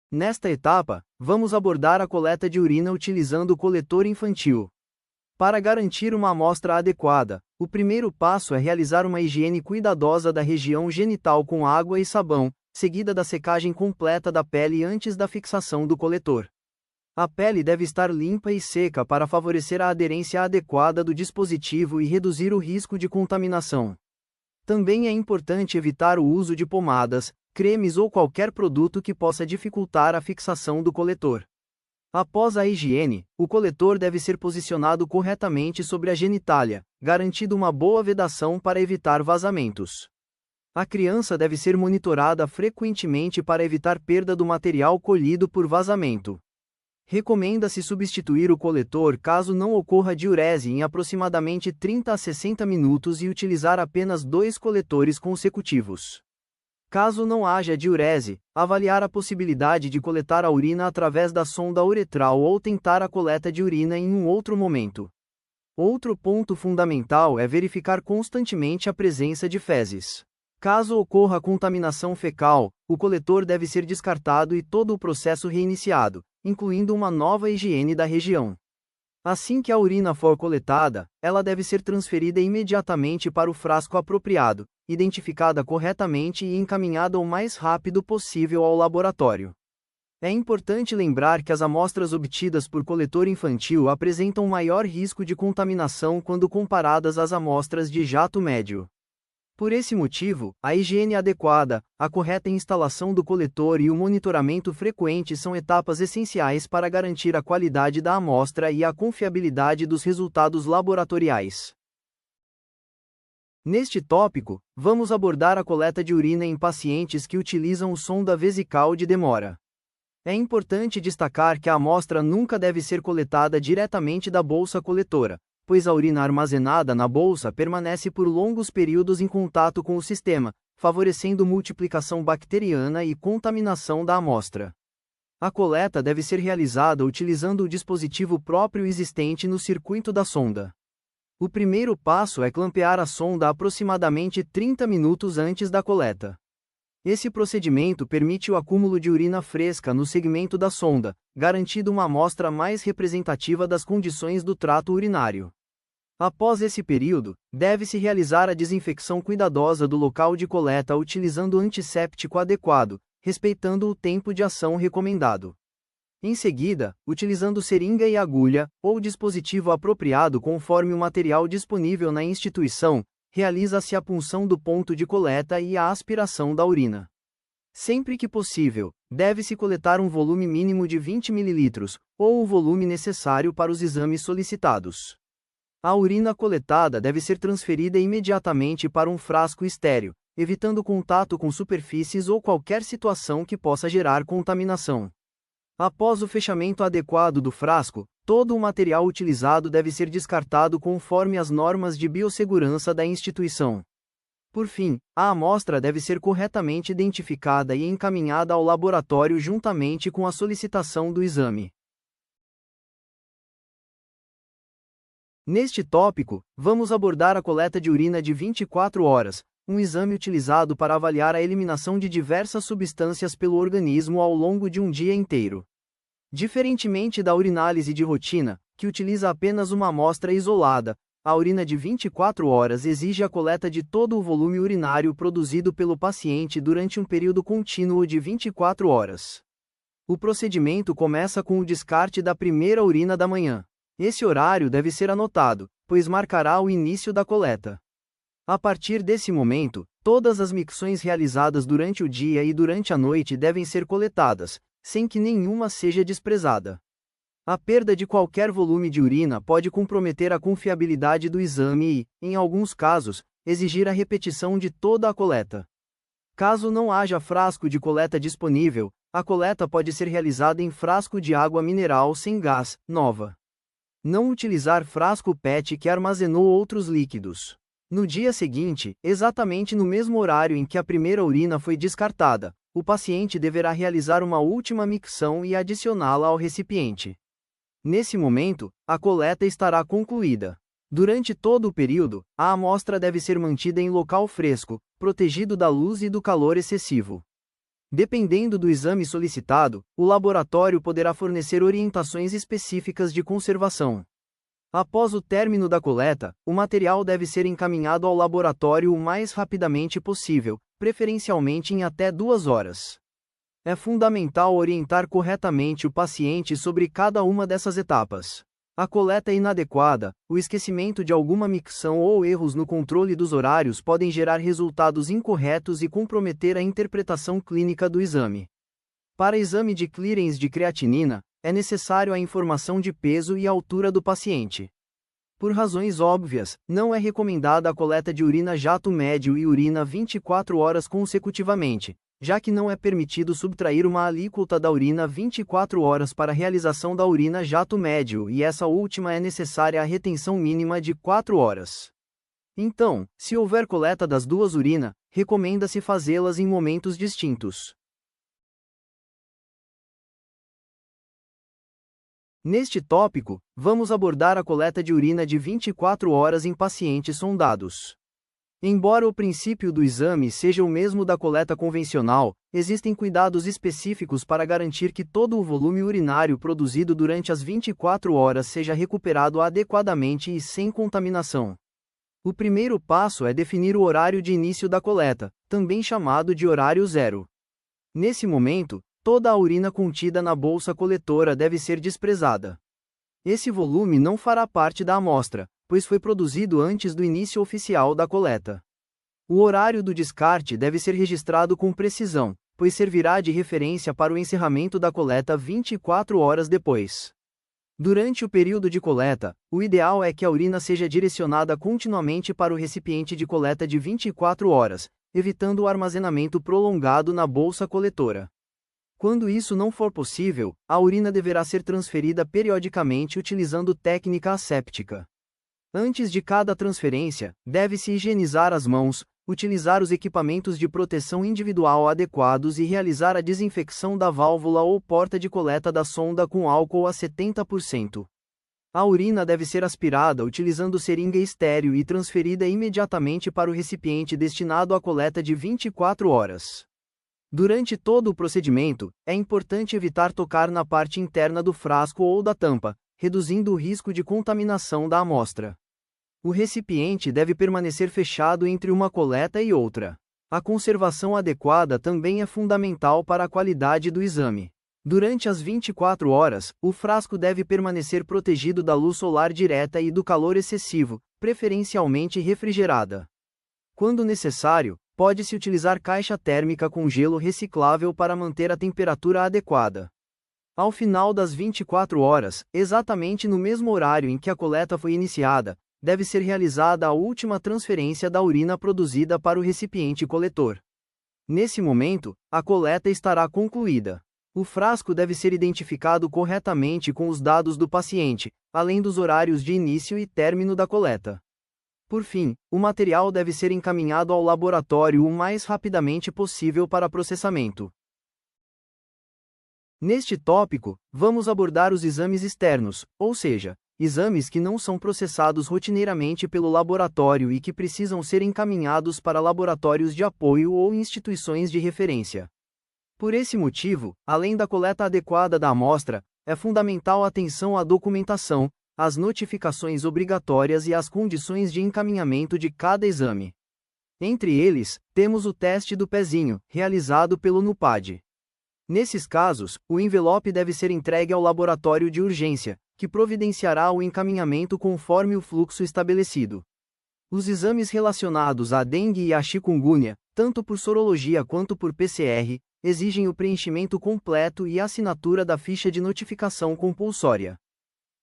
Nesta etapa, vamos abordar a coleta de urina utilizando o coletor infantil. Para garantir uma amostra adequada, o primeiro passo é realizar uma higiene cuidadosa da região genital com água e sabão, seguida da secagem completa da pele antes da fixação do coletor. A pele deve estar limpa e seca para favorecer a aderência adequada do dispositivo e reduzir o risco de contaminação. Também é importante evitar o uso de pomadas, cremes ou qualquer produto que possa dificultar a fixação do coletor. Após a higiene, o coletor deve ser posicionado corretamente sobre a genitália, garantindo uma boa vedação para evitar vazamentos. A criança deve ser monitorada frequentemente para evitar perda do material colhido por vazamento. Recomenda-se substituir o coletor caso não ocorra diurese em aproximadamente 30 a 60 minutos e utilizar apenas 2 coletores consecutivos. Caso não haja diurese, avaliar a possibilidade de coletar a urina através da sonda uretral ou tentar a coleta de urina em um outro momento. Outro ponto fundamental é verificar constantemente a presença de fezes. Caso ocorra contaminação fecal, o coletor deve ser descartado e todo o processo reiniciado, incluindo uma nova higiene da região. Assim que a urina for coletada, ela deve ser transferida imediatamente para o frasco apropriado, identificada corretamente e encaminhada o mais rápido possível ao laboratório. É importante lembrar que as amostras obtidas por coletor infantil apresentam maior risco de contaminação quando comparadas às amostras de jato médio. Por esse motivo, a higiene adequada, a correta instalação do coletor e o monitoramento frequente são etapas essenciais para garantir a qualidade da amostra e a confiabilidade dos resultados laboratoriais. Neste tópico, vamos abordar a coleta de urina em pacientes que utilizam sonda vesical de demora. É importante destacar que a amostra nunca deve ser coletada diretamente da bolsa coletora, pois a urina armazenada na bolsa permanece por longos períodos em contato com o sistema, favorecendo multiplicação bacteriana e contaminação da amostra. A coleta deve ser realizada utilizando o dispositivo próprio existente no circuito da sonda. O primeiro passo é clampear a sonda aproximadamente 30 minutos antes da coleta. Esse procedimento permite o acúmulo de urina fresca no segmento da sonda, garantindo uma amostra mais representativa das condições do trato urinário. Após esse período, deve-se realizar a desinfecção cuidadosa do local de coleta utilizando antisséptico adequado, respeitando o tempo de ação recomendado. Em seguida, utilizando seringa e agulha, ou dispositivo apropriado conforme o material disponível na instituição, realiza-se a punção do ponto de coleta e a aspiração da urina. Sempre que possível, deve-se coletar um volume mínimo de 20 ml, ou o volume necessário para os exames solicitados. A urina coletada deve ser transferida imediatamente para um frasco estéril, evitando contato com superfícies ou qualquer situação que possa gerar contaminação. Após o fechamento adequado do frasco, todo o material utilizado deve ser descartado conforme as normas de biossegurança da instituição. Por fim, a amostra deve ser corretamente identificada e encaminhada ao laboratório juntamente com a solicitação do exame. Neste tópico, vamos abordar a coleta de urina de 24 horas, um exame utilizado para avaliar a eliminação de diversas substâncias pelo organismo ao longo de um dia inteiro. Diferentemente da urinálise de rotina, que utiliza apenas uma amostra isolada, a urina de 24 horas exige a coleta de todo o volume urinário produzido pelo paciente durante um período contínuo de 24 horas. O procedimento começa com o descarte da primeira urina da manhã. Esse horário deve ser anotado, pois marcará o início da coleta. A partir desse momento, todas as micções realizadas durante o dia e durante a noite devem ser coletadas, sem que nenhuma seja desprezada. A perda de qualquer volume de urina pode comprometer a confiabilidade do exame e, em alguns casos, exigir a repetição de toda a coleta. Caso não haja frasco de coleta disponível, a coleta pode ser realizada em frasco de água mineral sem gás, nova. Não utilizar frasco PET que armazenou outros líquidos. No dia seguinte, exatamente no mesmo horário em que a primeira urina foi descartada, o paciente deverá realizar uma última micção e adicioná-la ao recipiente. Nesse momento, a coleta estará concluída. Durante todo o período, a amostra deve ser mantida em local fresco, protegido da luz e do calor excessivo. Dependendo do exame solicitado, o laboratório poderá fornecer orientações específicas de conservação. Após o término da coleta, o material deve ser encaminhado ao laboratório o mais rapidamente possível, preferencialmente em até 2 horas. É fundamental orientar corretamente o paciente sobre cada uma dessas etapas. A coleta inadequada, o esquecimento de alguma micção ou erros no controle dos horários podem gerar resultados incorretos e comprometer a interpretação clínica do exame. Para exame de clearance de creatinina, é necessário a informação de peso e altura do paciente. Por razões óbvias, não é recomendada a coleta de urina jato médio e urina 24 horas consecutivamente, já que não é permitido subtrair uma alíquota da urina 24 horas para a realização da urina jato médio e essa última é necessária a retenção mínima de 4 horas. Então, se houver coleta das duas urinas, recomenda-se fazê-las em momentos distintos. Neste tópico, vamos abordar a coleta de urina de 24 horas em pacientes sondados. Embora o princípio do exame seja o mesmo da coleta convencional, existem cuidados específicos para garantir que todo o volume urinário produzido durante as 24 horas seja recuperado adequadamente e sem contaminação. O primeiro passo é definir o horário de início da coleta, também chamado de horário zero. Nesse momento, toda a urina contida na bolsa coletora deve ser desprezada. Esse volume não fará parte da amostra, pois foi produzido antes do início oficial da coleta. O horário do descarte deve ser registrado com precisão, pois servirá de referência para o encerramento da coleta 24 horas depois. Durante o período de coleta, o ideal é que a urina seja direcionada continuamente para o recipiente de coleta de 24 horas, evitando o armazenamento prolongado na bolsa coletora. Quando isso não for possível, a urina deverá ser transferida periodicamente utilizando técnica asséptica. Antes de cada transferência, deve-se higienizar as mãos, utilizar os equipamentos de proteção individual adequados e realizar a desinfecção da válvula ou porta de coleta da sonda com álcool a 70%. A urina deve ser aspirada utilizando seringa estéril e transferida imediatamente para o recipiente destinado à coleta de 24 horas. Durante todo o procedimento, é importante evitar tocar na parte interna do frasco ou da tampa, reduzindo o risco de contaminação da amostra. O recipiente deve permanecer fechado entre uma coleta e outra. A conservação adequada também é fundamental para a qualidade do exame. Durante as 24 horas, o frasco deve permanecer protegido da luz solar direta e do calor excessivo, preferencialmente refrigerada. Quando necessário, pode-se utilizar caixa térmica com gelo reciclável para manter a temperatura adequada. Ao final das 24 horas, exatamente no mesmo horário em que a coleta foi iniciada, deve ser realizada a última transferência da urina produzida para o recipiente coletor. Nesse momento, a coleta estará concluída. O frasco deve ser identificado corretamente com os dados do paciente, além dos horários de início e término da coleta. Por fim, o material deve ser encaminhado ao laboratório o mais rapidamente possível para processamento. Neste tópico, vamos abordar os exames externos, ou seja, exames que não são processados rotineiramente pelo laboratório e que precisam ser encaminhados para laboratórios de apoio ou instituições de referência. Por esse motivo, além da coleta adequada da amostra, é fundamental a atenção à documentação, às notificações obrigatórias e às condições de encaminhamento de cada exame. Entre eles, temos o teste do pezinho, realizado pelo NUPAD. Nesses casos, o envelope deve ser entregue ao laboratório de urgência, que providenciará o encaminhamento conforme o fluxo estabelecido. Os exames relacionados à dengue e à chikungunya, tanto por sorologia quanto por PCR, exigem o preenchimento completo e assinatura da ficha de notificação compulsória.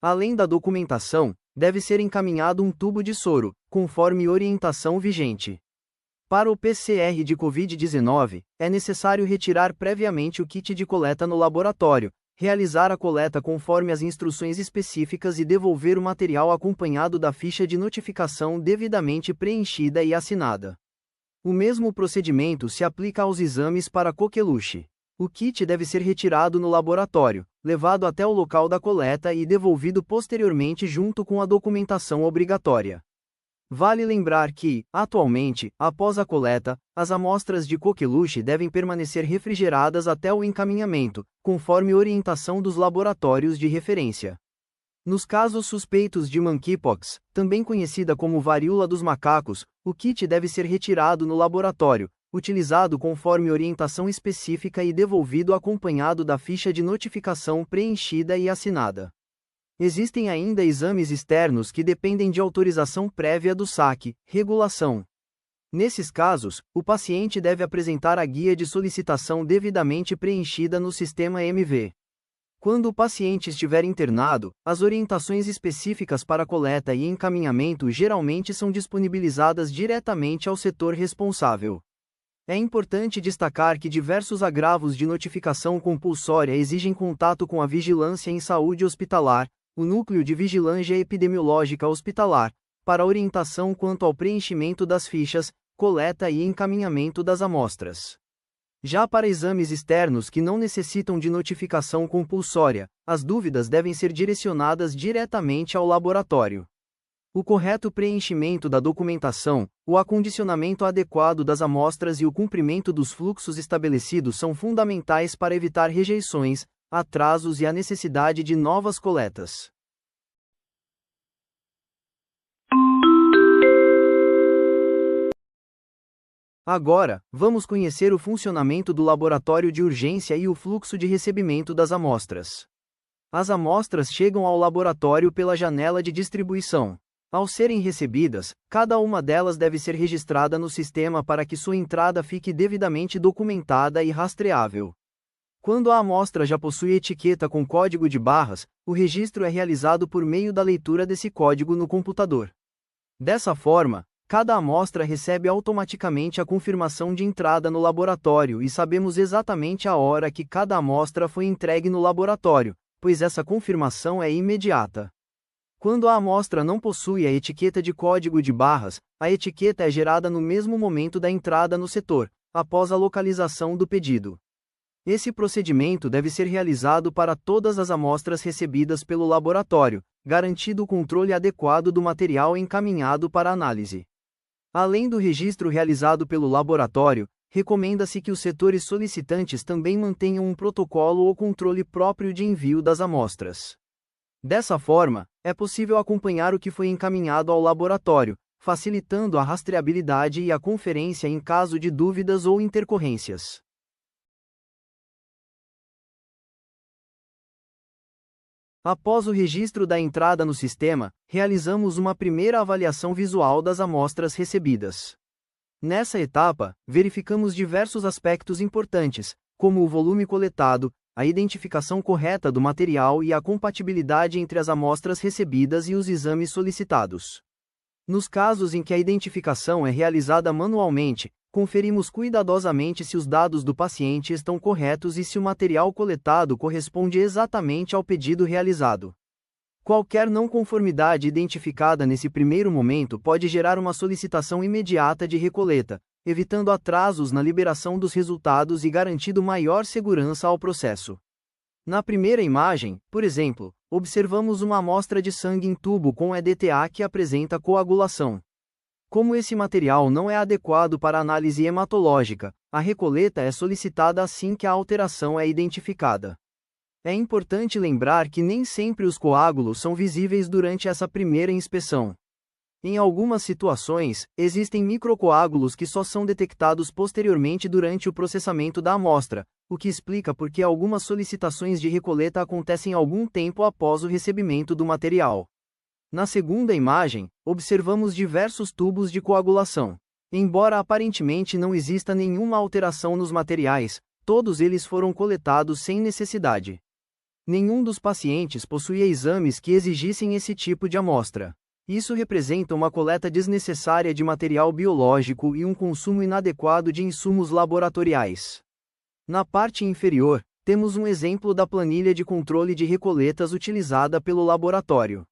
Além da documentação, deve ser encaminhado um tubo de soro, conforme orientação vigente. Para o PCR de Covid-19, é necessário retirar previamente o kit de coleta no laboratório, realizar a coleta conforme as instruções específicas e devolver o material acompanhado da ficha de notificação devidamente preenchida e assinada. O mesmo procedimento se aplica aos exames para coqueluche. O kit deve ser retirado no laboratório, levado até o local da coleta e devolvido posteriormente junto com a documentação obrigatória. Vale lembrar que, atualmente, após a coleta, as amostras de coqueluche devem permanecer refrigeradas até o encaminhamento, conforme orientação dos laboratórios de referência. Nos casos suspeitos de monkeypox, também conhecida como varíola dos macacos, o kit deve ser retirado no laboratório, utilizado conforme orientação específica e devolvido acompanhado da ficha de notificação preenchida e assinada. Existem ainda exames externos que dependem de autorização prévia do SAC, regulação. Nesses casos, o paciente deve apresentar a guia de solicitação devidamente preenchida no sistema MV. Quando o paciente estiver internado, as orientações específicas para coleta e encaminhamento geralmente são disponibilizadas diretamente ao setor responsável. É importante destacar que diversos agravos de notificação compulsória exigem contato com a Vigilância em Saúde Hospitalar, o Núcleo de Vigilância Epidemiológica Hospitalar, para orientação quanto ao preenchimento das fichas, coleta e encaminhamento das amostras. Já para exames externos que não necessitam de notificação compulsória, as dúvidas devem ser direcionadas diretamente ao laboratório. O correto preenchimento da documentação, o acondicionamento adequado das amostras e o cumprimento dos fluxos estabelecidos são fundamentais para evitar rejeições, atrasos e a necessidade de novas coletas. Agora, vamos conhecer o funcionamento do laboratório de urgência e o fluxo de recebimento das amostras. As amostras chegam ao laboratório pela janela de distribuição. Ao serem recebidas, cada uma delas deve ser registrada no sistema para que sua entrada fique devidamente documentada e rastreável. Quando a amostra já possui etiqueta com código de barras, o registro é realizado por meio da leitura desse código no computador. Dessa forma, cada amostra recebe automaticamente a confirmação de entrada no laboratório e sabemos exatamente a hora que cada amostra foi entregue no laboratório, pois essa confirmação é imediata. Quando a amostra não possui a etiqueta de código de barras, a etiqueta é gerada no mesmo momento da entrada no setor, após a localização do pedido. Esse procedimento deve ser realizado para todas as amostras recebidas pelo laboratório, garantido o controle adequado do material encaminhado para análise. Além do registro realizado pelo laboratório, recomenda-se que os setores solicitantes também mantenham um protocolo ou controle próprio de envio das amostras. Dessa forma, é possível acompanhar o que foi encaminhado ao laboratório, facilitando a rastreabilidade e a conferência em caso de dúvidas ou intercorrências. Após o registro da entrada no sistema, realizamos uma primeira avaliação visual das amostras recebidas. Nessa etapa, verificamos diversos aspectos importantes, como o volume coletado, a identificação correta do material e a compatibilidade entre as amostras recebidas e os exames solicitados. Nos casos em que a identificação é realizada manualmente, conferimos cuidadosamente se os dados do paciente estão corretos e se o material coletado corresponde exatamente ao pedido realizado. Qualquer não conformidade identificada nesse primeiro momento pode gerar uma solicitação imediata de recoleta, evitando atrasos na liberação dos resultados e garantindo maior segurança ao processo. Na primeira imagem, por exemplo, observamos uma amostra de sangue em tubo com EDTA que apresenta coagulação. Como esse material não é adequado para análise hematológica, a recoleta é solicitada assim que a alteração é identificada. É importante lembrar que nem sempre os coágulos são visíveis durante essa primeira inspeção. Em algumas situações, existem microcoágulos que só são detectados posteriormente durante o processamento da amostra, o que explica por que algumas solicitações de recoleta acontecem algum tempo após o recebimento do material. Na segunda imagem, observamos diversos tubos de coagulação. Embora aparentemente não exista nenhuma alteração nos materiais, todos eles foram coletados sem necessidade. Nenhum dos pacientes possuía exames que exigissem esse tipo de amostra. Isso representa uma coleta desnecessária de material biológico e um consumo inadequado de insumos laboratoriais. Na parte inferior, temos um exemplo da planilha de controle de recoletas utilizada pelo laboratório.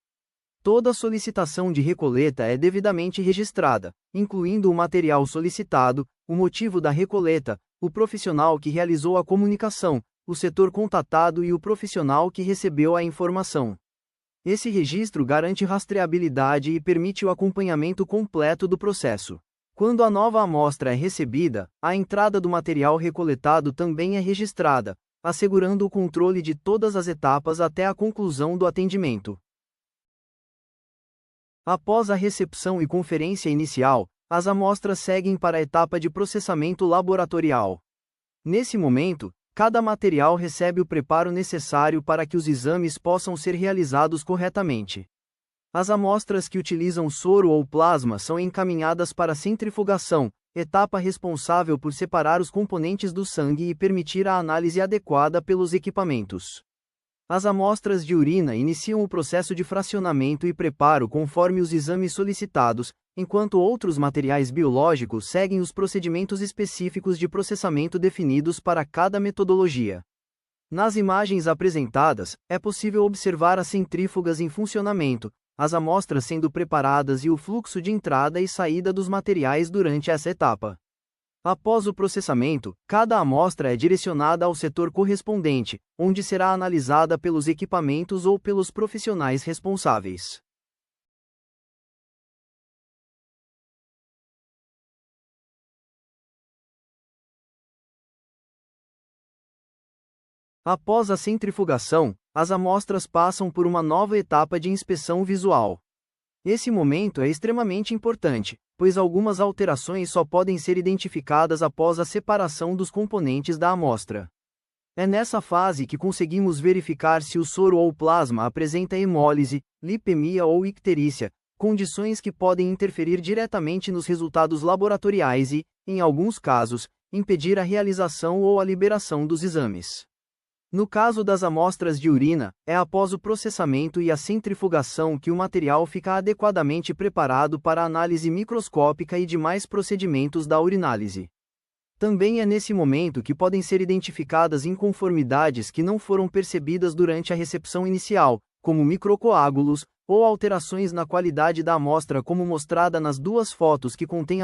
Toda solicitação de recoleta é devidamente registrada, incluindo o material solicitado, o motivo da recoleta, o profissional que realizou a comunicação, o setor contatado e o profissional que recebeu a informação. Esse registro garante rastreabilidade e permite o acompanhamento completo do processo. Quando a nova amostra é recebida, a entrada do material recoletado também é registrada, assegurando o controle de todas as etapas até a conclusão do atendimento. Após a recepção e conferência inicial, as amostras seguem para a etapa de processamento laboratorial. Nesse momento, cada material recebe o preparo necessário para que os exames possam ser realizados corretamente. As amostras que utilizam soro ou plasma são encaminhadas para a centrifugação, etapa responsável por separar os componentes do sangue e permitir a análise adequada pelos equipamentos. As amostras de urina iniciam o processo de fracionamento e preparo conforme os exames solicitados, enquanto outros materiais biológicos seguem os procedimentos específicos de processamento definidos para cada metodologia. Nas imagens apresentadas, é possível observar as centrífugas em funcionamento, as amostras sendo preparadas e o fluxo de entrada e saída dos materiais durante essa etapa. Após o processamento, cada amostra é direcionada ao setor correspondente, onde será analisada pelos equipamentos ou pelos profissionais responsáveis. Após a centrifugação, as amostras passam por uma nova etapa de inspeção visual. Esse momento é extremamente importante, pois algumas alterações só podem ser identificadas após a separação dos componentes da amostra. É nessa fase que conseguimos verificar se o soro ou plasma apresenta hemólise, lipemia ou icterícia, condições que podem interferir diretamente nos resultados laboratoriais e, em alguns casos, impedir a realização ou a liberação dos exames. No caso das amostras de urina, é após o processamento e a centrifugação que o material fica adequadamente preparado para a análise microscópica e demais procedimentos da urinálise. Também é nesse momento que podem ser identificadas inconformidades que não foram percebidas durante a recepção inicial, como microcoágulos, ou alterações na qualidade da amostra como mostrada nas duas fotos que contêm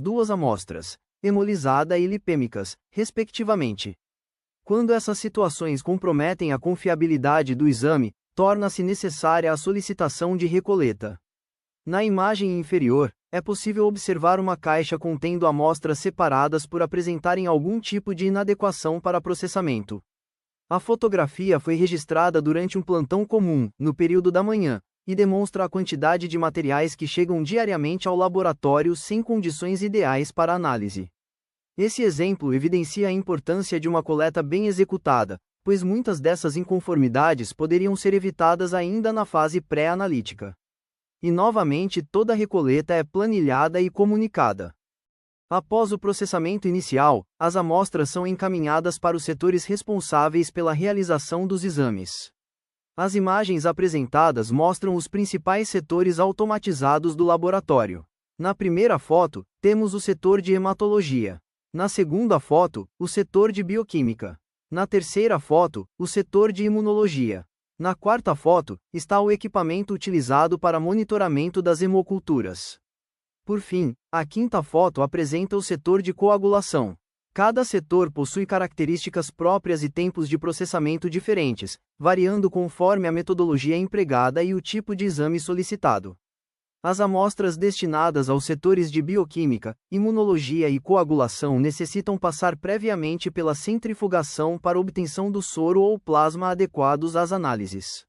duas amostras, hemolizada e lipêmicas, respectivamente. Quando essas situações comprometem a confiabilidade do exame, torna-se necessária a solicitação de recoleta. Na imagem inferior, é possível observar uma caixa contendo amostras separadas por apresentarem algum tipo de inadequação para processamento. A fotografia foi registrada durante um plantão comum, no período da manhã, e demonstra a quantidade de materiais que chegam diariamente ao laboratório sem condições ideais para análise. Esse exemplo evidencia a importância de uma coleta bem executada, pois muitas dessas inconformidades poderiam ser evitadas ainda na fase pré-analítica. E novamente toda a recoleta é planilhada e comunicada. Após o processamento inicial, as amostras são encaminhadas para os setores responsáveis pela realização dos exames. As imagens apresentadas mostram os principais setores automatizados do laboratório. Na primeira foto, temos o setor de hematologia. Na segunda foto, o setor de bioquímica. Na terceira foto, o setor de imunologia. Na quarta foto, está o equipamento utilizado para monitoramento das hemoculturas. Por fim, a quinta foto apresenta o setor de coagulação. Cada setor possui características próprias e tempos de processamento diferentes, variando conforme a metodologia empregada e o tipo de exame solicitado. As amostras destinadas aos setores de bioquímica, imunologia e coagulação necessitam passar previamente pela centrifugação para obtenção do soro ou plasma adequados às análises.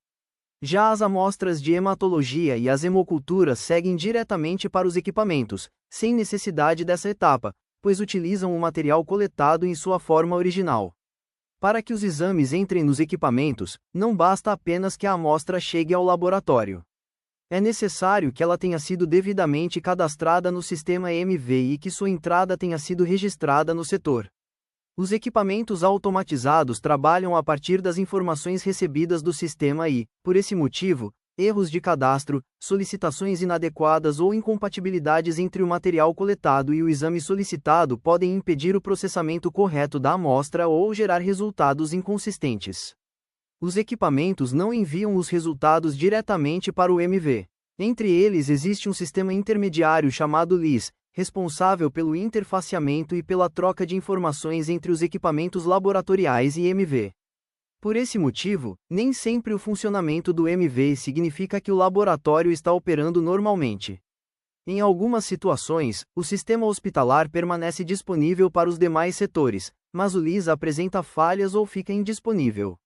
Já as amostras de hematologia e as hemoculturas seguem diretamente para os equipamentos, sem necessidade dessa etapa, pois utilizam o material coletado em sua forma original. Para que os exames entrem nos equipamentos, não basta apenas que a amostra chegue ao laboratório. É necessário que ela tenha sido devidamente cadastrada no sistema EMV e que sua entrada tenha sido registrada no setor. Os equipamentos automatizados trabalham a partir das informações recebidas do sistema e, por esse motivo, erros de cadastro, solicitações inadequadas ou incompatibilidades entre o material coletado e o exame solicitado podem impedir o processamento correto da amostra ou gerar resultados inconsistentes. Os equipamentos não enviam os resultados diretamente para o MV. Entre eles existe um sistema intermediário chamado LIS, responsável pelo interfaceamento e pela troca de informações entre os equipamentos laboratoriais e MV. Por esse motivo, nem sempre o funcionamento do MV significa que o laboratório está operando normalmente. Em algumas situações, o sistema hospitalar permanece disponível para os demais setores, mas o LIS apresenta falhas ou fica indisponível.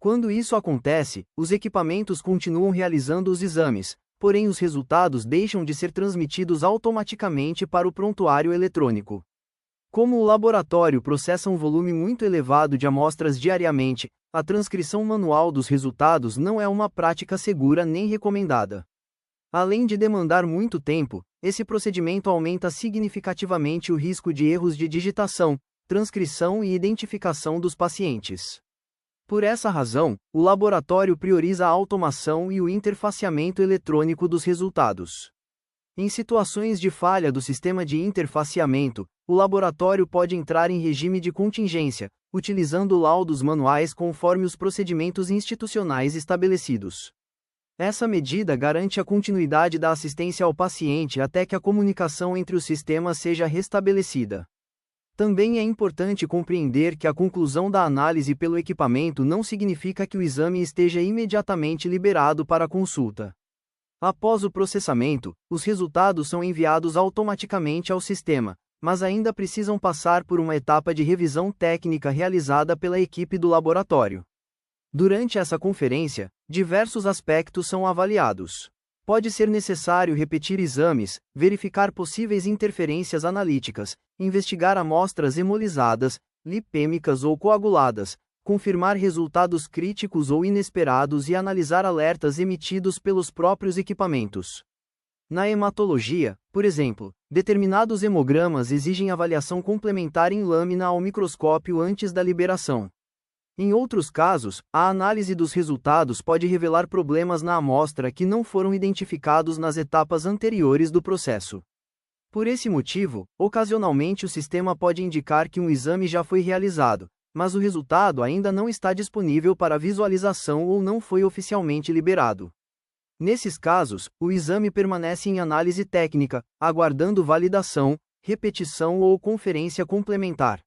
Quando isso acontece, os equipamentos continuam realizando os exames, porém os resultados deixam de ser transmitidos automaticamente para o prontuário eletrônico. Como o laboratório processa um volume muito elevado de amostras diariamente, a transcrição manual dos resultados não é uma prática segura nem recomendada. Além de demandar muito tempo, esse procedimento aumenta significativamente o risco de erros de digitação, transcrição e identificação dos pacientes. Por essa razão, o laboratório prioriza a automação e o interfaceamento eletrônico dos resultados. Em situações de falha do sistema de interfaceamento, o laboratório pode entrar em regime de contingência, utilizando laudos manuais conforme os procedimentos institucionais estabelecidos. Essa medida garante a continuidade da assistência ao paciente até que a comunicação entre os sistemas seja restabelecida. Também é importante compreender que a conclusão da análise pelo equipamento não significa que o exame esteja imediatamente liberado para consulta. Após o processamento, os resultados são enviados automaticamente ao sistema, mas ainda precisam passar por uma etapa de revisão técnica realizada pela equipe do laboratório. Durante essa conferência, diversos aspectos são avaliados. Pode ser necessário repetir exames, verificar possíveis interferências analíticas, investigar amostras hemolizadas, lipêmicas ou coaguladas, confirmar resultados críticos ou inesperados e analisar alertas emitidos pelos próprios equipamentos. Na hematologia, por exemplo, determinados hemogramas exigem avaliação complementar em lâmina ao microscópio antes da liberação. Em outros casos, a análise dos resultados pode revelar problemas na amostra que não foram identificados nas etapas anteriores do processo. Por esse motivo, ocasionalmente o sistema pode indicar que um exame já foi realizado, mas o resultado ainda não está disponível para visualização ou não foi oficialmente liberado. Nesses casos, o exame permanece em análise técnica, aguardando validação, repetição ou conferência complementar.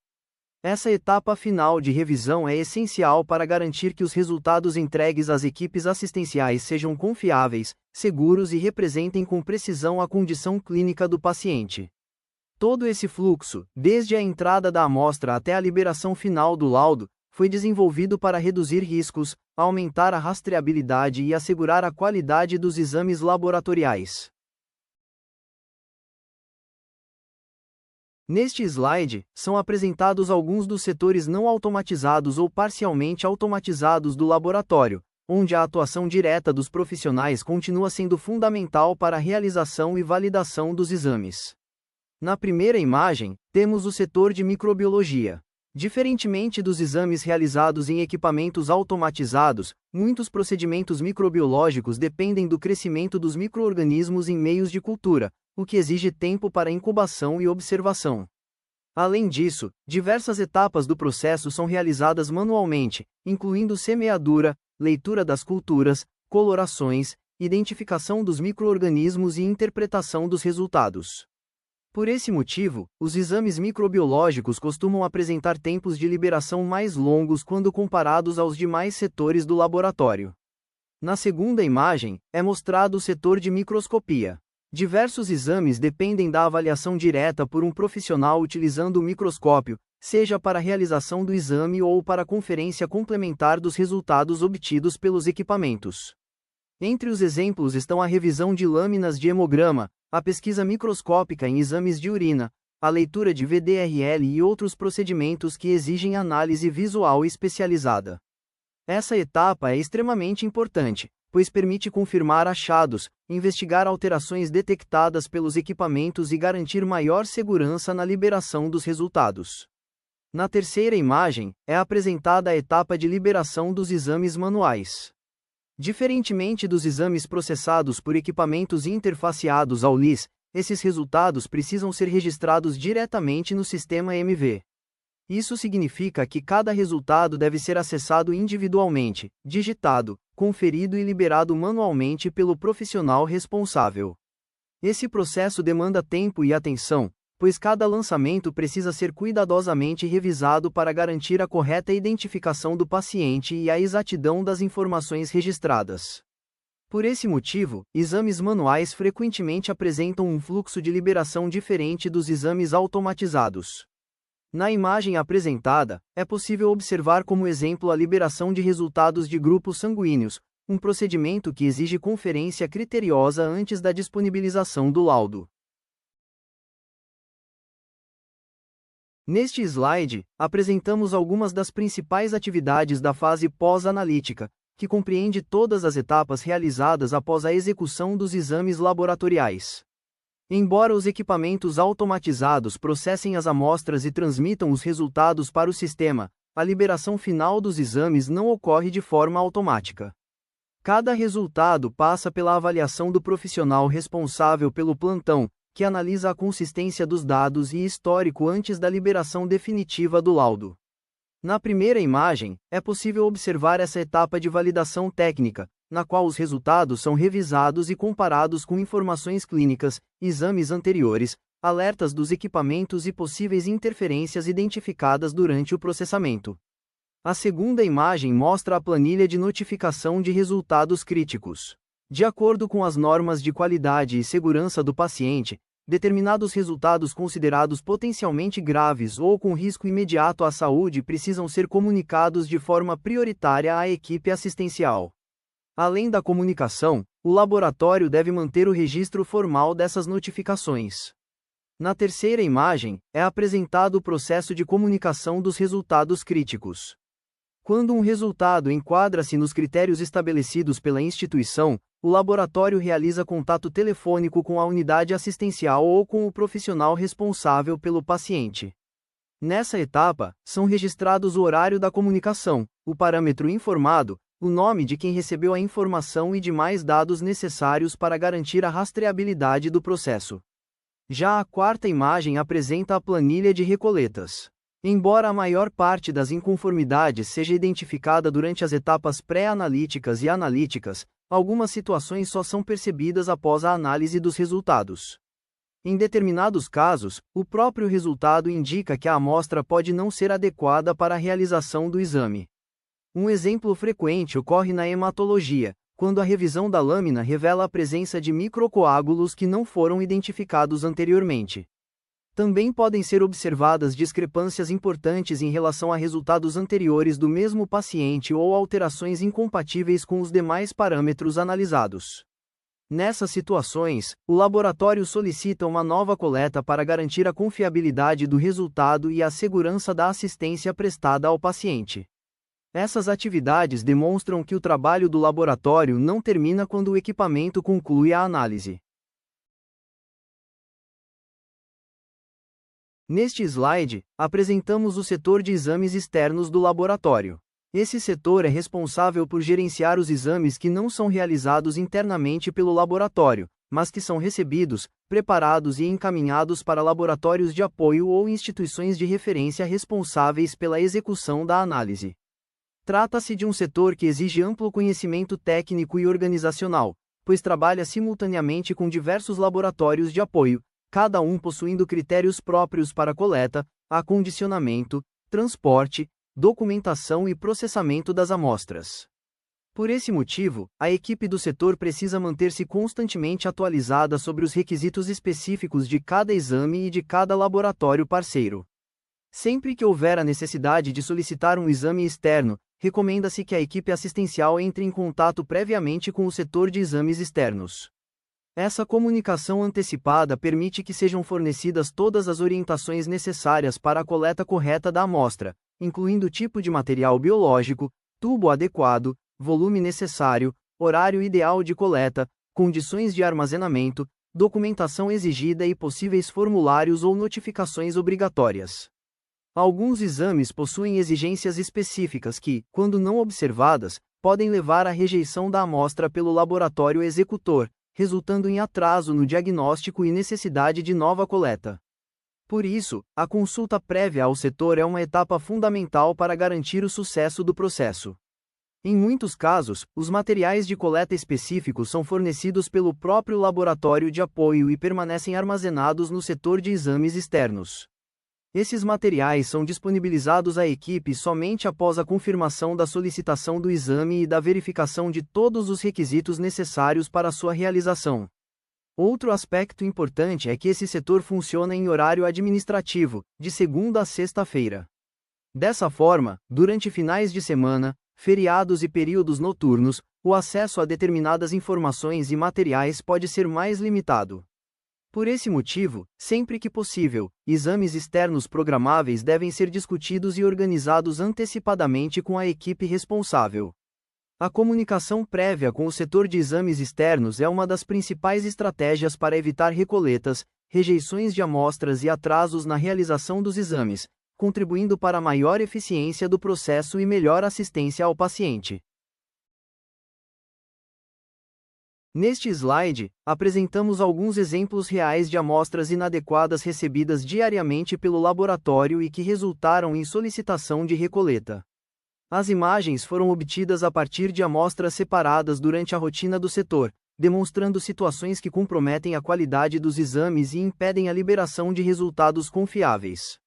Essa etapa final de revisão é essencial para garantir que os resultados entregues às equipes assistenciais sejam confiáveis, seguros e representem com precisão a condição clínica do paciente. Todo esse fluxo, desde a entrada da amostra até a liberação final do laudo, foi desenvolvido para reduzir riscos, aumentar a rastreabilidade e assegurar a qualidade dos exames laboratoriais. Neste slide, são apresentados alguns dos setores não automatizados ou parcialmente automatizados do laboratório, onde a atuação direta dos profissionais continua sendo fundamental para a realização e validação dos exames. Na primeira imagem, temos o setor de microbiologia. Diferentemente dos exames realizados em equipamentos automatizados, muitos procedimentos microbiológicos dependem do crescimento dos micro-organismos em meios de cultura, o que exige tempo para incubação e observação. Além disso, diversas etapas do processo são realizadas manualmente, incluindo semeadura, leitura das culturas, colorações, identificação dos micro-organismos e interpretação dos resultados. Por esse motivo, os exames microbiológicos costumam apresentar tempos de liberação mais longos quando comparados aos demais setores do laboratório. Na segunda imagem, é mostrado o setor de microscopia. Diversos exames dependem da avaliação direta por um profissional utilizando o microscópio, seja para a realização do exame ou para a conferência complementar dos resultados obtidos pelos equipamentos. Entre os exemplos estão a revisão de lâminas de hemograma, a pesquisa microscópica em exames de urina, a leitura de VDRL e outros procedimentos que exigem análise visual especializada. Essa etapa é extremamente importante, pois permite confirmar achados, investigar alterações detectadas pelos equipamentos e garantir maior segurança na liberação dos resultados. Na terceira imagem, é apresentada a etapa de liberação dos exames manuais. Diferentemente dos exames processados por equipamentos interfaceados ao LIS, esses resultados precisam ser registrados diretamente no sistema MV. Isso significa que cada resultado deve ser acessado individualmente, digitado, conferido e liberado manualmente pelo profissional responsável. Esse processo demanda tempo e atenção, pois cada lançamento precisa ser cuidadosamente revisado para garantir a correta identificação do paciente e a exatidão das informações registradas. Por esse motivo, exames manuais frequentemente apresentam um fluxo de liberação diferente dos exames automatizados. Na imagem apresentada, é possível observar como exemplo a liberação de resultados de grupos sanguíneos, um procedimento que exige conferência criteriosa antes da disponibilização do laudo. Neste slide, apresentamos algumas das principais atividades da fase pós-analítica, que compreende todas as etapas realizadas após a execução dos exames laboratoriais. Embora os equipamentos automatizados processem as amostras e transmitam os resultados para o sistema, a liberação final dos exames não ocorre de forma automática. Cada resultado passa pela avaliação do profissional responsável pelo plantão, que analisa a consistência dos dados e histórico antes da liberação definitiva do laudo. Na primeira imagem, é possível observar essa etapa de validação técnica, na qual os resultados são revisados e comparados com informações clínicas, exames anteriores, alertas dos equipamentos e possíveis interferências identificadas durante o processamento. A segunda imagem mostra a planilha de notificação de resultados críticos. De acordo com as normas de qualidade e segurança do paciente, determinados resultados considerados potencialmente graves ou com risco imediato à saúde precisam ser comunicados de forma prioritária à equipe assistencial. Além da comunicação, o laboratório deve manter o registro formal dessas notificações. Na terceira imagem, é apresentado o processo de comunicação dos resultados críticos. Quando um resultado enquadra-se nos critérios estabelecidos pela instituição, o laboratório realiza contato telefônico com a unidade assistencial ou com o profissional responsável pelo paciente. Nessa etapa, são registrados o horário da comunicação, o parâmetro informado, o nome de quem recebeu a informação e demais dados necessários para garantir a rastreabilidade do processo. Já a quarta imagem apresenta a planilha de recoletas. Embora a maior parte das inconformidades seja identificada durante as etapas pré-analíticas e analíticas, algumas situações só são percebidas após a análise dos resultados. Em determinados casos, o próprio resultado indica que a amostra pode não ser adequada para a realização do exame. Um exemplo frequente ocorre na hematologia, quando a revisão da lâmina revela a presença de microcoágulos que não foram identificados anteriormente. Também podem ser observadas discrepâncias importantes em relação a resultados anteriores do mesmo paciente ou alterações incompatíveis com os demais parâmetros analisados. Nessas situações, o laboratório solicita uma nova coleta para garantir a confiabilidade do resultado e a segurança da assistência prestada ao paciente. Essas atividades demonstram que o trabalho do laboratório não termina quando o equipamento conclui a análise. Neste slide, apresentamos o setor de exames externos do laboratório. Esse setor é responsável por gerenciar os exames que não são realizados internamente pelo laboratório, mas que são recebidos, preparados e encaminhados para laboratórios de apoio ou instituições de referência responsáveis pela execução da análise. Trata-se de um setor que exige amplo conhecimento técnico e organizacional, pois trabalha simultaneamente com diversos laboratórios de apoio, cada um possuindo critérios próprios para coleta, acondicionamento, transporte, documentação e processamento das amostras. Por esse motivo, a equipe do setor precisa manter-se constantemente atualizada sobre os requisitos específicos de cada exame e de cada laboratório parceiro. Sempre que houver a necessidade de solicitar um exame externo, recomenda-se que a equipe assistencial entre em contato previamente com o setor de exames externos. Essa comunicação antecipada permite que sejam fornecidas todas as orientações necessárias para a coleta correta da amostra, incluindo tipo de material biológico, tubo adequado, volume necessário, horário ideal de coleta, condições de armazenamento, documentação exigida e possíveis formulários ou notificações obrigatórias. Alguns exames possuem exigências específicas que, quando não observadas, podem levar à rejeição da amostra pelo laboratório executor, resultando em atraso no diagnóstico e necessidade de nova coleta. Por isso, a consulta prévia ao setor é uma etapa fundamental para garantir o sucesso do processo. Em muitos casos, os materiais de coleta específicos são fornecidos pelo próprio laboratório de apoio e permanecem armazenados no setor de exames externos. Esses materiais são disponibilizados à equipe somente após a confirmação da solicitação do exame e da verificação de todos os requisitos necessários para sua realização. Outro aspecto importante é que esse setor funciona em horário administrativo, de segunda a sexta-feira. Dessa forma, durante finais de semana, feriados e períodos noturnos, o acesso a determinadas informações e materiais pode ser mais limitado. Por esse motivo, sempre que possível, exames externos programáveis devem ser discutidos e organizados antecipadamente com a equipe responsável. A comunicação prévia com o setor de exames externos é uma das principais estratégias para evitar recoletas, rejeições de amostras e atrasos na realização dos exames, contribuindo para a maior eficiência do processo e melhor assistência ao paciente. Neste slide, apresentamos alguns exemplos reais de amostras inadequadas recebidas diariamente pelo laboratório e que resultaram em solicitação de recoleta. As imagens foram obtidas a partir de amostras separadas durante a rotina do setor, demonstrando situações que comprometem a qualidade dos exames e impedem a liberação de resultados confiáveis.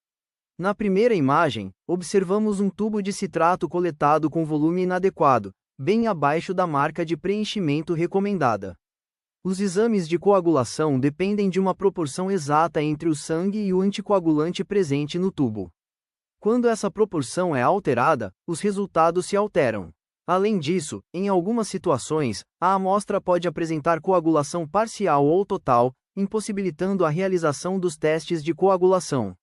Na primeira imagem, observamos um tubo de citrato coletado com volume inadequado, bem abaixo da marca de preenchimento recomendada. Os exames de coagulação dependem de uma proporção exata entre o sangue e o anticoagulante presente no tubo. Quando essa proporção é alterada, os resultados se alteram. Além disso, em algumas situações, a amostra pode apresentar coagulação parcial ou total, impossibilitando a realização dos testes de coagulação.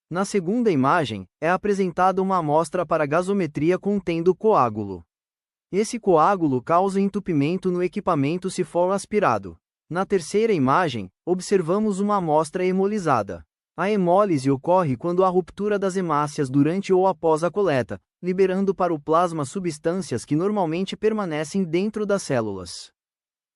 Na segunda imagem, é apresentada uma amostra para gasometria contendo coágulo. Esse coágulo causa entupimento no equipamento se for aspirado. Na terceira imagem, observamos uma amostra hemolizada. A hemólise ocorre quando há ruptura das hemácias durante ou após a coleta, liberando para o plasma substâncias que normalmente permanecem dentro das células.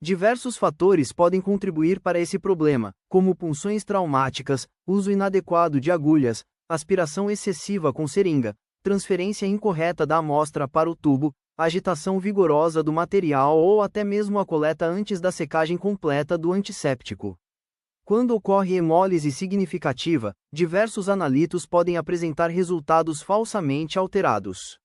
Diversos fatores podem contribuir para esse problema, como punções traumáticas, uso inadequado de agulhas, aspiração excessiva com seringa, transferência incorreta da amostra para o tubo, agitação vigorosa do material ou até mesmo a coleta antes da secagem completa do antisséptico. Quando ocorre hemólise significativa, diversos analitos podem apresentar resultados falsamente alterados.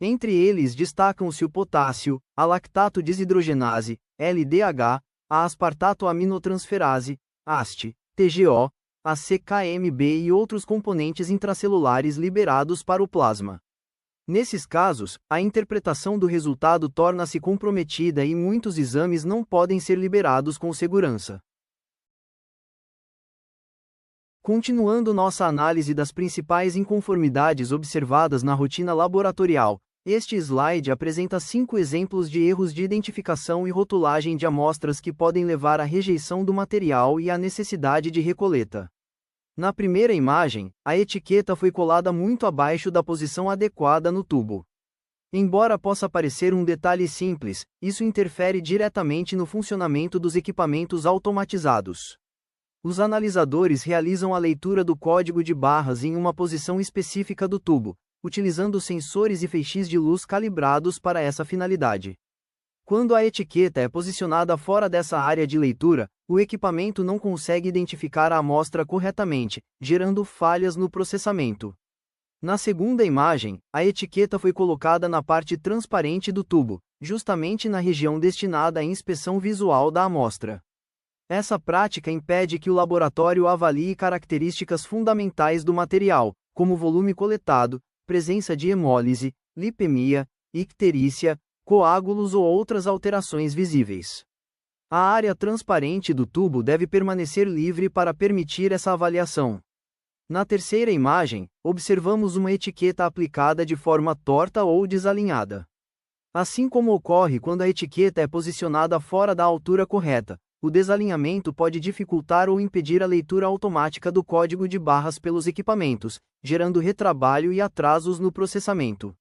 Entre eles destacam-se o potássio, a lactato desidrogenase, LDH, a aspartato aminotransferase, AST, TGO, a CKMB e outros componentes intracelulares liberados para o plasma. Nesses casos, a interpretação do resultado torna-se comprometida e muitos exames não podem ser liberados com segurança. Continuando nossa análise das principais inconformidades observadas na rotina laboratorial, este slide apresenta 5 exemplos de erros de identificação e rotulagem de amostras que podem levar à rejeição do material e à necessidade de recoleta. Na primeira imagem, a etiqueta foi colada muito abaixo da posição adequada no tubo. Embora possa parecer um detalhe simples, isso interfere diretamente no funcionamento dos equipamentos automatizados. Os analisadores realizam a leitura do código de barras em uma posição específica do tubo, utilizando sensores e feixes de luz calibrados para essa finalidade. Quando a etiqueta é posicionada fora dessa área de leitura, o equipamento não consegue identificar a amostra corretamente, gerando falhas no processamento. Na segunda imagem, a etiqueta foi colocada na parte transparente do tubo, justamente na região destinada à inspeção visual da amostra. Essa prática impede que o laboratório avalie características fundamentais do material, como volume coletado, presença de hemólise, lipemia, icterícia, coágulos ou outras alterações visíveis. A área transparente do tubo deve permanecer livre para permitir essa avaliação. Na terceira imagem, observamos uma etiqueta aplicada de forma torta ou desalinhada. Assim como ocorre quando a etiqueta é posicionada fora da altura correta, o desalinhamento pode dificultar ou impedir a leitura automática do código de barras pelos equipamentos, gerando retrabalho e atrasos no processamento.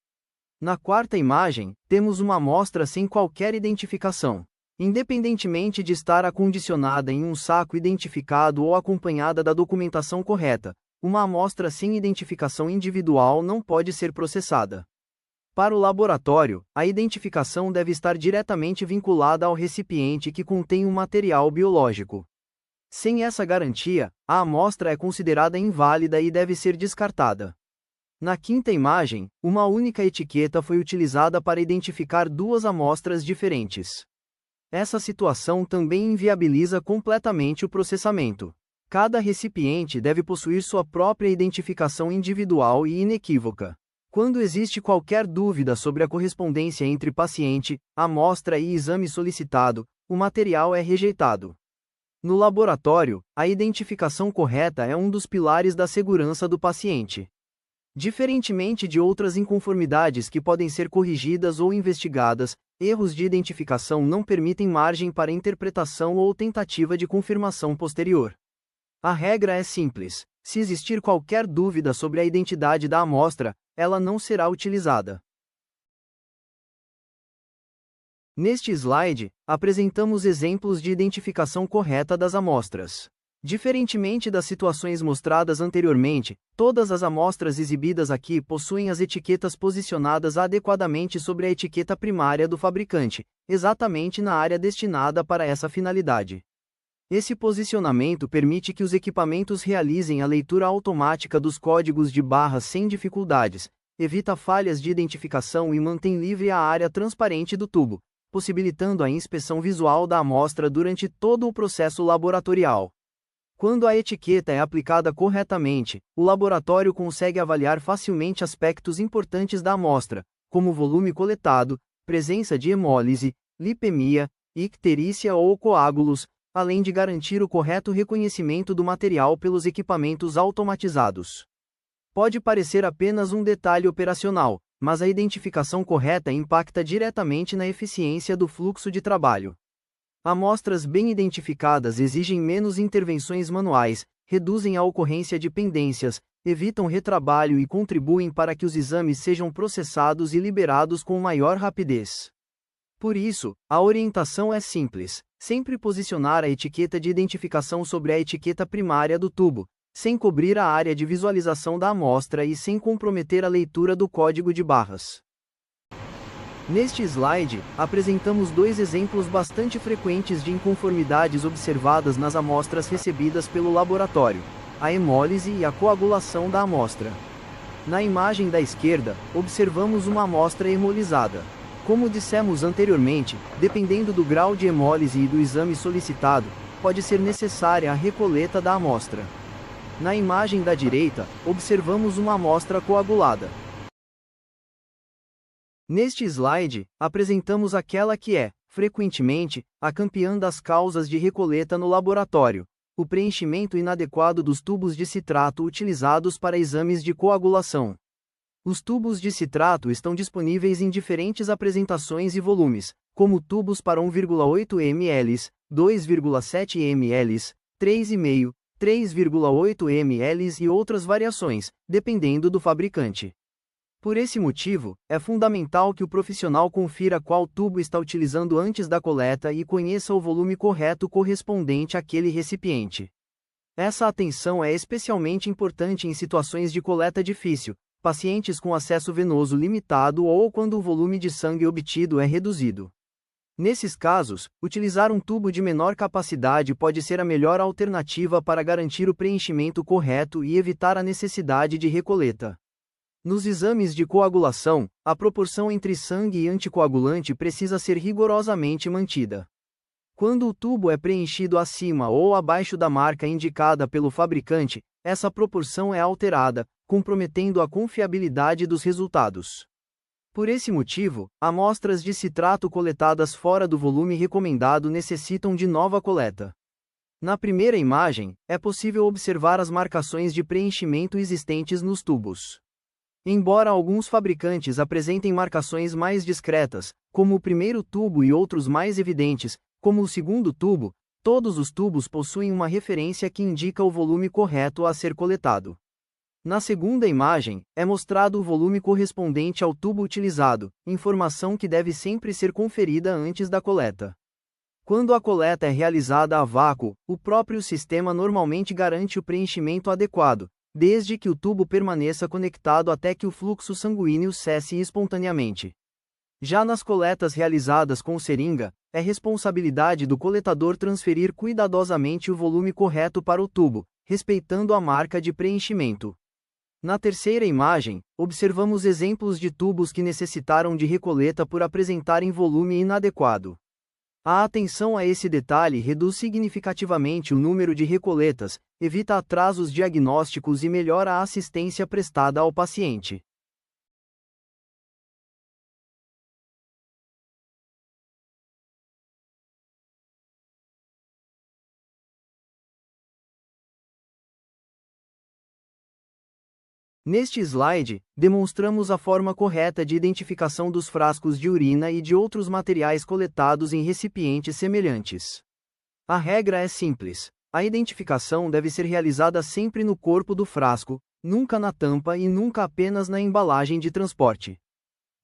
Na quarta imagem, temos uma amostra sem qualquer identificação. Independentemente de estar acondicionada em um saco identificado ou acompanhada da documentação correta, uma amostra sem identificação individual não pode ser processada. Para o laboratório, a identificação deve estar diretamente vinculada ao recipiente que contém um material biológico. Sem essa garantia, a amostra é considerada inválida e deve ser descartada. Na quinta imagem, uma única etiqueta foi utilizada para identificar duas amostras diferentes. Essa situação também inviabiliza completamente o processamento. Cada recipiente deve possuir sua própria identificação individual e inequívoca. Quando existe qualquer dúvida sobre a correspondência entre paciente, amostra e exame solicitado, o material é rejeitado. No laboratório, a identificação correta é um dos pilares da segurança do paciente. Diferentemente de outras inconformidades que podem ser corrigidas ou investigadas, erros de identificação não permitem margem para interpretação ou tentativa de confirmação posterior. A regra é simples: se existir qualquer dúvida sobre a identidade da amostra, ela não será utilizada. Neste slide, apresentamos exemplos de identificação correta das amostras. Diferentemente das situações mostradas anteriormente, todas as amostras exibidas aqui possuem as etiquetas posicionadas adequadamente sobre a etiqueta primária do fabricante, exatamente na área destinada para essa finalidade. Esse posicionamento permite que os equipamentos realizem a leitura automática dos códigos de barras sem dificuldades, evita falhas de identificação e mantém livre a área transparente do tubo, possibilitando a inspeção visual da amostra durante todo o processo laboratorial. Quando a etiqueta é aplicada corretamente, o laboratório consegue avaliar facilmente aspectos importantes da amostra, como volume coletado, presença de hemólise, lipemia, icterícia ou coágulos, além de garantir o correto reconhecimento do material pelos equipamentos automatizados. Pode parecer apenas um detalhe operacional, mas a identificação correta impacta diretamente na eficiência do fluxo de trabalho. Amostras bem identificadas exigem menos intervenções manuais, reduzem a ocorrência de pendências, evitam retrabalho e contribuem para que os exames sejam processados e liberados com maior rapidez. Por isso, a orientação é simples: sempre posicionar a etiqueta de identificação sobre a etiqueta primária do tubo, sem cobrir a área de visualização da amostra e sem comprometer a leitura do código de barras. Neste slide, apresentamos dois exemplos bastante frequentes de inconformidades observadas nas amostras recebidas pelo laboratório: a hemólise e a coagulação da amostra. Na imagem da esquerda, observamos uma amostra hemolizada. Como dissemos anteriormente, dependendo do grau de hemólise e do exame solicitado, pode ser necessária a recoleta da amostra. Na imagem da direita, observamos uma amostra coagulada. Neste slide, apresentamos aquela que é, frequentemente, a campeã das causas de recoleta no laboratório: o preenchimento inadequado dos tubos de citrato utilizados para exames de coagulação. Os tubos de citrato estão disponíveis em diferentes apresentações e volumes, como tubos para 1,8 ml, 2,7 ml, 3,5, 3,8 ml e outras variações, dependendo do fabricante. Por esse motivo, é fundamental que o profissional confira qual tubo está utilizando antes da coleta e conheça o volume correto correspondente àquele recipiente. Essa atenção é especialmente importante em situações de coleta difícil, pacientes com acesso venoso limitado ou quando o volume de sangue obtido é reduzido. Nesses casos, utilizar um tubo de menor capacidade pode ser a melhor alternativa para garantir o preenchimento correto e evitar a necessidade de recoleta. Nos exames de coagulação, a proporção entre sangue e anticoagulante precisa ser rigorosamente mantida. Quando o tubo é preenchido acima ou abaixo da marca indicada pelo fabricante, essa proporção é alterada, comprometendo a confiabilidade dos resultados. Por esse motivo, amostras de citrato coletadas fora do volume recomendado necessitam de nova coleta. Na primeira imagem, é possível observar as marcações de preenchimento existentes nos tubos. Embora alguns fabricantes apresentem marcações mais discretas, como o primeiro tubo, e outros mais evidentes, como o segundo tubo, todos os tubos possuem uma referência que indica o volume correto a ser coletado. Na segunda imagem, é mostrado o volume correspondente ao tubo utilizado, informação que deve sempre ser conferida antes da coleta. Quando a coleta é realizada a vácuo, o próprio sistema normalmente garante o preenchimento adequado, desde que o tubo permaneça conectado até que o fluxo sanguíneo cesse espontaneamente. Já nas coletas realizadas com seringa, é responsabilidade do coletador transferir cuidadosamente o volume correto para o tubo, respeitando a marca de preenchimento. Na terceira imagem, observamos exemplos de tubos que necessitaram de recoleta por apresentarem volume inadequado. A atenção a esse detalhe reduz significativamente o número de recoletas, evita atrasos diagnósticos e melhora a assistência prestada ao paciente. Neste slide, demonstramos a forma correta de identificação dos frascos de urina e de outros materiais coletados em recipientes semelhantes. A regra é simples: a identificação deve ser realizada sempre no corpo do frasco, nunca na tampa e nunca apenas na embalagem de transporte.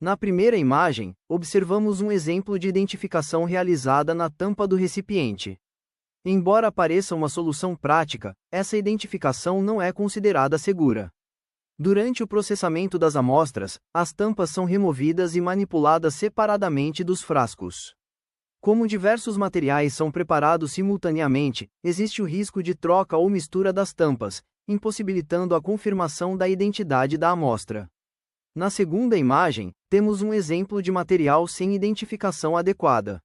Na primeira imagem, observamos um exemplo de identificação realizada na tampa do recipiente. Embora pareça uma solução prática, essa identificação não é considerada segura. Durante o processamento das amostras, as tampas são removidas e manipuladas separadamente dos frascos. Como diversos materiais são preparados simultaneamente, existe o risco de troca ou mistura das tampas, impossibilitando a confirmação da identidade da amostra. Na segunda imagem, temos um exemplo de material sem identificação adequada.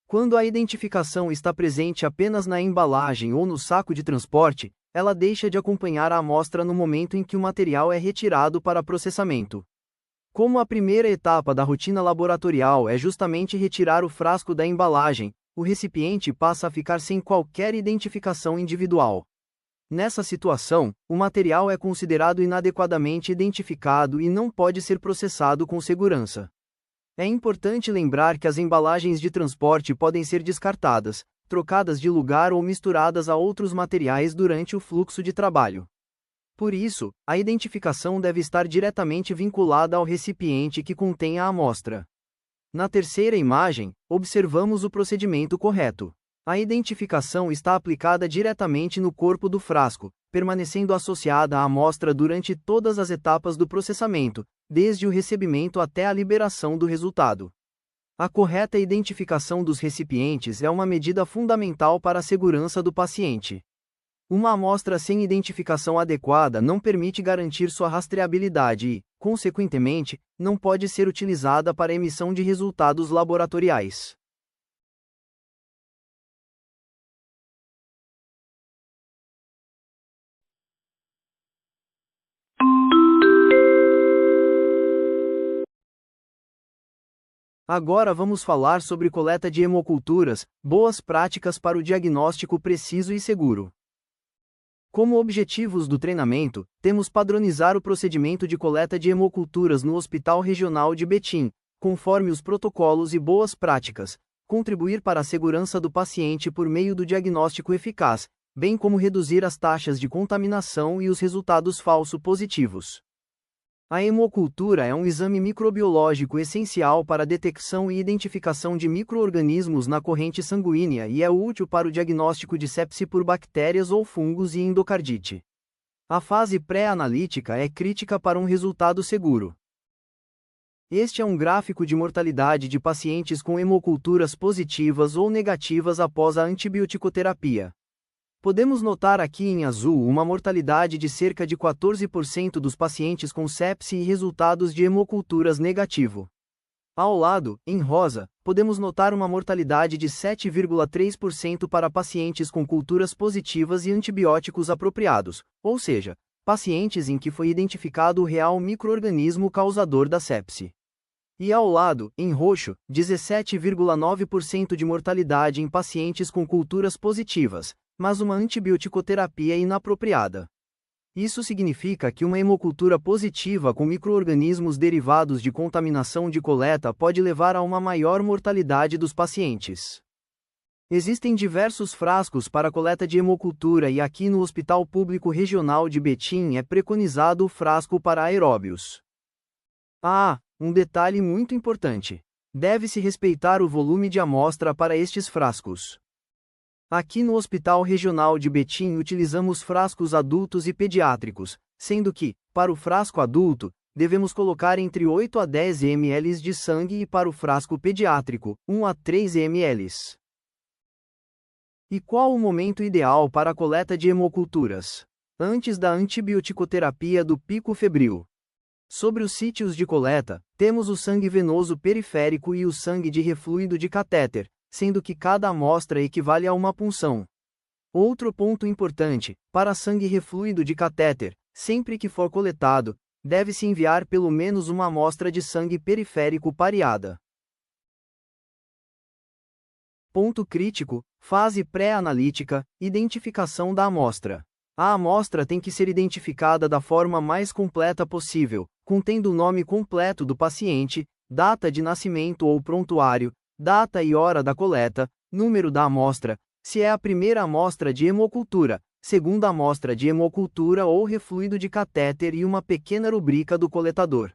Quando a identificação está presente apenas na embalagem ou no saco de transporte, ela deixa de acompanhar a amostra no momento em que o material é retirado para processamento. Como a primeira etapa da rotina laboratorial é justamente retirar o frasco da embalagem, o recipiente passa a ficar sem qualquer identificação individual. Nessa situação, o material é considerado inadequadamente identificado e não pode ser processado com segurança. É importante lembrar que as embalagens de transporte podem ser descartadas, trocadas de lugar ou misturadas a outros materiais durante o fluxo de trabalho. Por isso, a identificação deve estar diretamente vinculada ao recipiente que contém a amostra. Na terceira imagem, observamos o procedimento correto. A identificação está aplicada diretamente no corpo do frasco, permanecendo associada à amostra durante todas as etapas do processamento, desde o recebimento até a liberação do resultado. A correta identificação dos recipientes é uma medida fundamental para a segurança do paciente. Uma amostra sem identificação adequada não permite garantir sua rastreabilidade e, consequentemente, não pode ser utilizada para emissão de resultados laboratoriais. Agora vamos falar sobre coleta de hemoculturas, boas práticas para o diagnóstico preciso e seguro. Como objetivos do treinamento, temos padronizar o procedimento de coleta de hemoculturas no Hospital Regional de Betim, conforme os protocolos e boas práticas, contribuir para a segurança do paciente por meio do diagnóstico eficaz, bem como reduzir as taxas de contaminação e os resultados falso positivos. A hemocultura é um exame microbiológico essencial para a detecção e identificação de micro-organismos na corrente sanguínea e é útil para o diagnóstico de sepse por bactérias ou fungos e endocardite. A fase pré-analítica é crítica para um resultado seguro. Este é um gráfico de mortalidade de pacientes com hemoculturas positivas ou negativas após a antibioticoterapia. Podemos notar aqui em azul uma mortalidade de cerca de 14% dos pacientes com sepse e resultados de hemoculturas negativo. Ao lado, em rosa, podemos notar uma mortalidade de 7,3% para pacientes com culturas positivas e antibióticos apropriados, ou seja, pacientes em que foi identificado o real micro-organismo causador da sepse. E ao lado, em roxo, 17,9% de mortalidade em pacientes com culturas positivas, mas uma antibioticoterapia inapropriada. Isso significa que uma hemocultura positiva com micro-organismos derivados de contaminação de coleta pode levar a uma maior mortalidade dos pacientes. Existem diversos frascos para coleta de hemocultura e aqui no Hospital Público Regional de Betim é preconizado o frasco para aeróbios. Um detalhe muito importante. Deve-se respeitar o volume de amostra para estes frascos. Aqui no Hospital Regional de Betim utilizamos frascos adultos e pediátricos, sendo que, para o frasco adulto, devemos colocar entre 8 a 10 ml de sangue e para o frasco pediátrico, 1 a 3 ml. E qual o momento ideal para a coleta de hemoculturas? Antes da antibioticoterapia do pico febril. Sobre os sítios de coleta, temos o sangue venoso periférico e o sangue de refluido de catéter, sendo que cada amostra equivale a uma punção. Outro ponto importante, para sangue refluido de catéter, sempre que for coletado, deve-se enviar pelo menos uma amostra de sangue periférico pareada. Ponto crítico, fase pré-analítica, identificação da amostra. A amostra tem que ser identificada da forma mais completa possível, contendo o nome completo do paciente, data de nascimento ou prontuário, data e hora da coleta, número da amostra, se é a primeira amostra de hemocultura, segunda amostra de hemocultura ou refluido de catéter e uma pequena rubrica do coletador.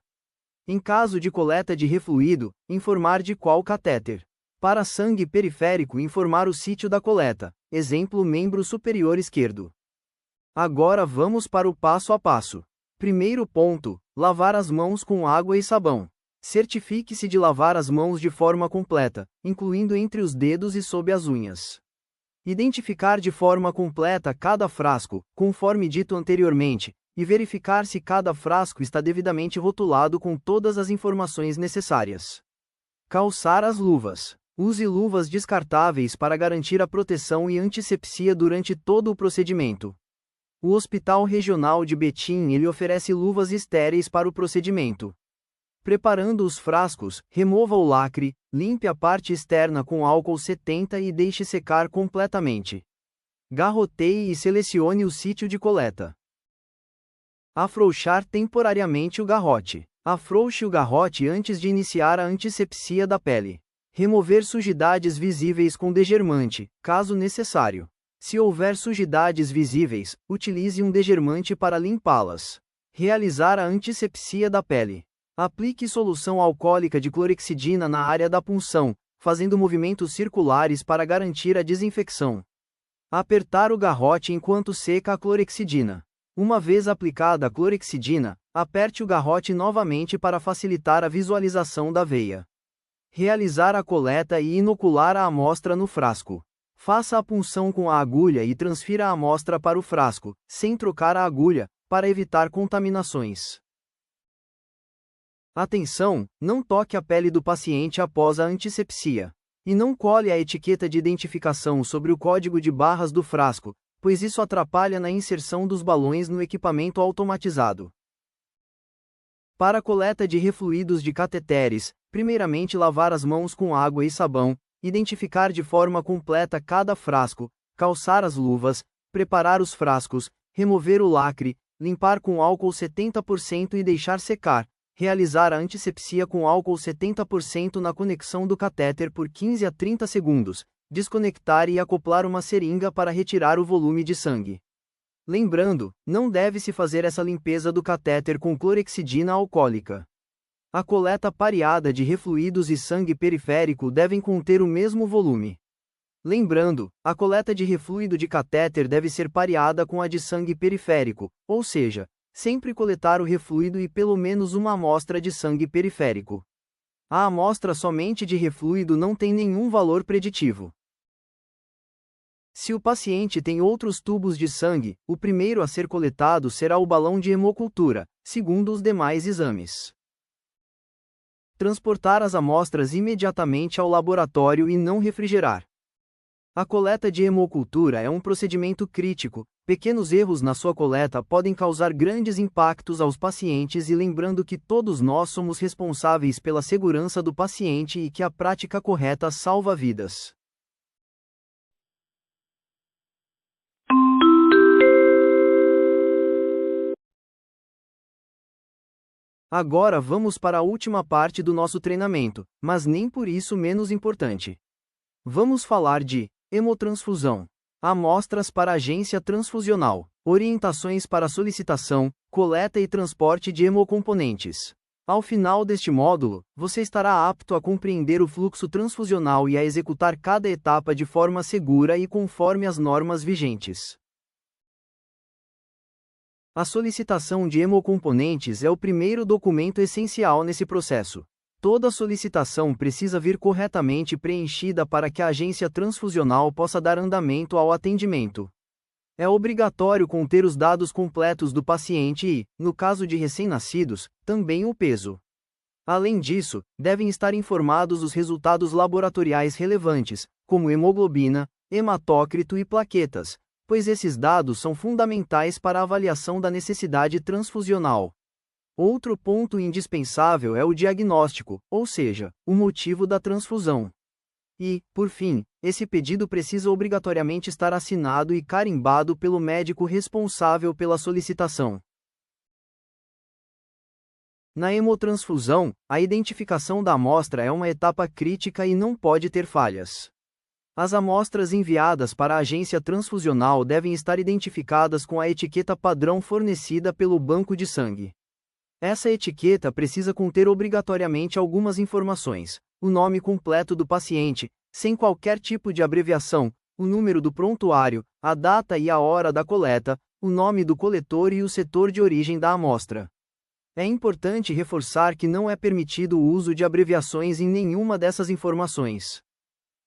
Em caso de coleta de refluido, informar de qual catéter. Para sangue periférico, informar o sítio da coleta, exemplo membro superior esquerdo. Agora vamos para o passo a passo. Primeiro ponto, lavar as mãos com água e sabão. Certifique-se de lavar as mãos de forma completa, incluindo entre os dedos e sob as unhas. Identificar de forma completa cada frasco, conforme dito anteriormente, e verificar se cada frasco está devidamente rotulado com todas as informações necessárias. Calçar as luvas. Use luvas descartáveis para garantir a proteção e antisepsia durante todo o procedimento. O Hospital Regional de Betim lhe oferece luvas estéreis para o procedimento. Preparando os frascos, remova o lacre, limpe a parte externa com álcool 70 e deixe secar completamente. Garroteie e selecione o sítio de coleta. Afrouxar temporariamente o garrote. Afrouxe o garrote antes de iniciar a antisepsia da pele. Remover sujidades visíveis com degermante, caso necessário. Se houver sujidades visíveis, utilize um degermante para limpá-las. Realizar a antisepsia da pele. Aplique solução alcoólica de clorexidina na área da punção, fazendo movimentos circulares para garantir a desinfecção. Apertar o garrote enquanto seca a clorexidina. Uma vez aplicada a clorexidina, aperte o garrote novamente para facilitar a visualização da veia. Realizar a coleta e inocular a amostra no frasco. Faça a punção com a agulha e transfira a amostra para o frasco, sem trocar a agulha, para evitar contaminações. Atenção, não toque a pele do paciente após a antisepsia. E não cole a etiqueta de identificação sobre o código de barras do frasco, pois isso atrapalha na inserção dos balões no equipamento automatizado. Para a coleta de refluidos de cateteres, primeiramente lavar as mãos com água e sabão, identificar de forma completa cada frasco, calçar as luvas, preparar os frascos, remover o lacre, limpar com álcool 70% e deixar secar, realizar a antisepsia com álcool 70% na conexão do catéter por 15 a 30 segundos, desconectar e acoplar uma seringa para retirar o volume de sangue. Lembrando, não deve-se fazer essa limpeza do catéter com clorexidina alcoólica. A coleta pareada de refluidos e sangue periférico devem conter o mesmo volume. Lembrando, a coleta de refluido de catéter deve ser pareada com a de sangue periférico, ou seja, sempre coletar o refluido e pelo menos uma amostra de sangue periférico. A amostra somente de refluido não tem nenhum valor preditivo. Se o paciente tem outros tubos de sangue, o primeiro a ser coletado será o balão de hemocultura, segundo os demais exames. Transportar as amostras imediatamente ao laboratório e não refrigerar. A coleta de hemocultura é um procedimento crítico. Pequenos erros na sua coleta podem causar grandes impactos aos pacientes e lembrando que todos nós somos responsáveis pela segurança do paciente e que a prática correta salva vidas. Agora vamos para a última parte do nosso treinamento, mas nem por isso menos importante. Vamos falar de hemotransfusão, amostras para agência transfusional, orientações para solicitação, coleta e transporte de hemocomponentes. Ao final deste módulo, você estará apto a compreender o fluxo transfusional e a executar cada etapa de forma segura e conforme as normas vigentes. A solicitação de hemocomponentes é o primeiro documento essencial nesse processo. Toda solicitação precisa vir corretamente preenchida para que a agência transfusional possa dar andamento ao atendimento. É obrigatório conter os dados completos do paciente e, no caso de recém-nascidos, também o peso. Além disso, devem estar informados os resultados laboratoriais relevantes, como hemoglobina, hematócrito e plaquetas, pois esses dados são fundamentais para a avaliação da necessidade transfusional. Outro ponto indispensável é o diagnóstico, ou seja, o motivo da transfusão. E, por fim, esse pedido precisa obrigatoriamente estar assinado e carimbado pelo médico responsável pela solicitação. Na hemotransfusão, a identificação da amostra é uma etapa crítica e não pode ter falhas. As amostras enviadas para a agência transfusional devem estar identificadas com a etiqueta padrão fornecida pelo banco de sangue. Essa etiqueta precisa conter obrigatoriamente algumas informações: o nome completo do paciente, sem qualquer tipo de abreviação, o número do prontuário, a data e a hora da coleta, o nome do coletor e o setor de origem da amostra. É importante reforçar que não é permitido o uso de abreviações em nenhuma dessas informações.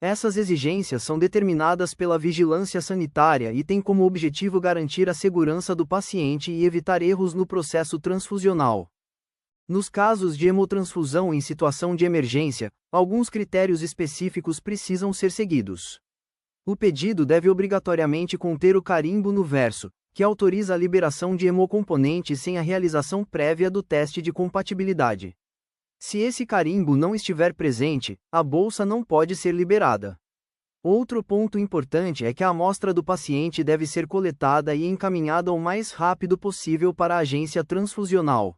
Essas exigências são determinadas pela vigilância sanitária e têm como objetivo garantir a segurança do paciente e evitar erros no processo transfusional. Nos casos de hemotransfusão em situação de emergência, alguns critérios específicos precisam ser seguidos. O pedido deve obrigatoriamente conter o carimbo no verso, que autoriza a liberação de hemocomponentes sem a realização prévia do teste de compatibilidade. Se esse carimbo não estiver presente, a bolsa não pode ser liberada. Outro ponto importante é que a amostra do paciente deve ser coletada e encaminhada o mais rápido possível para a agência transfusional.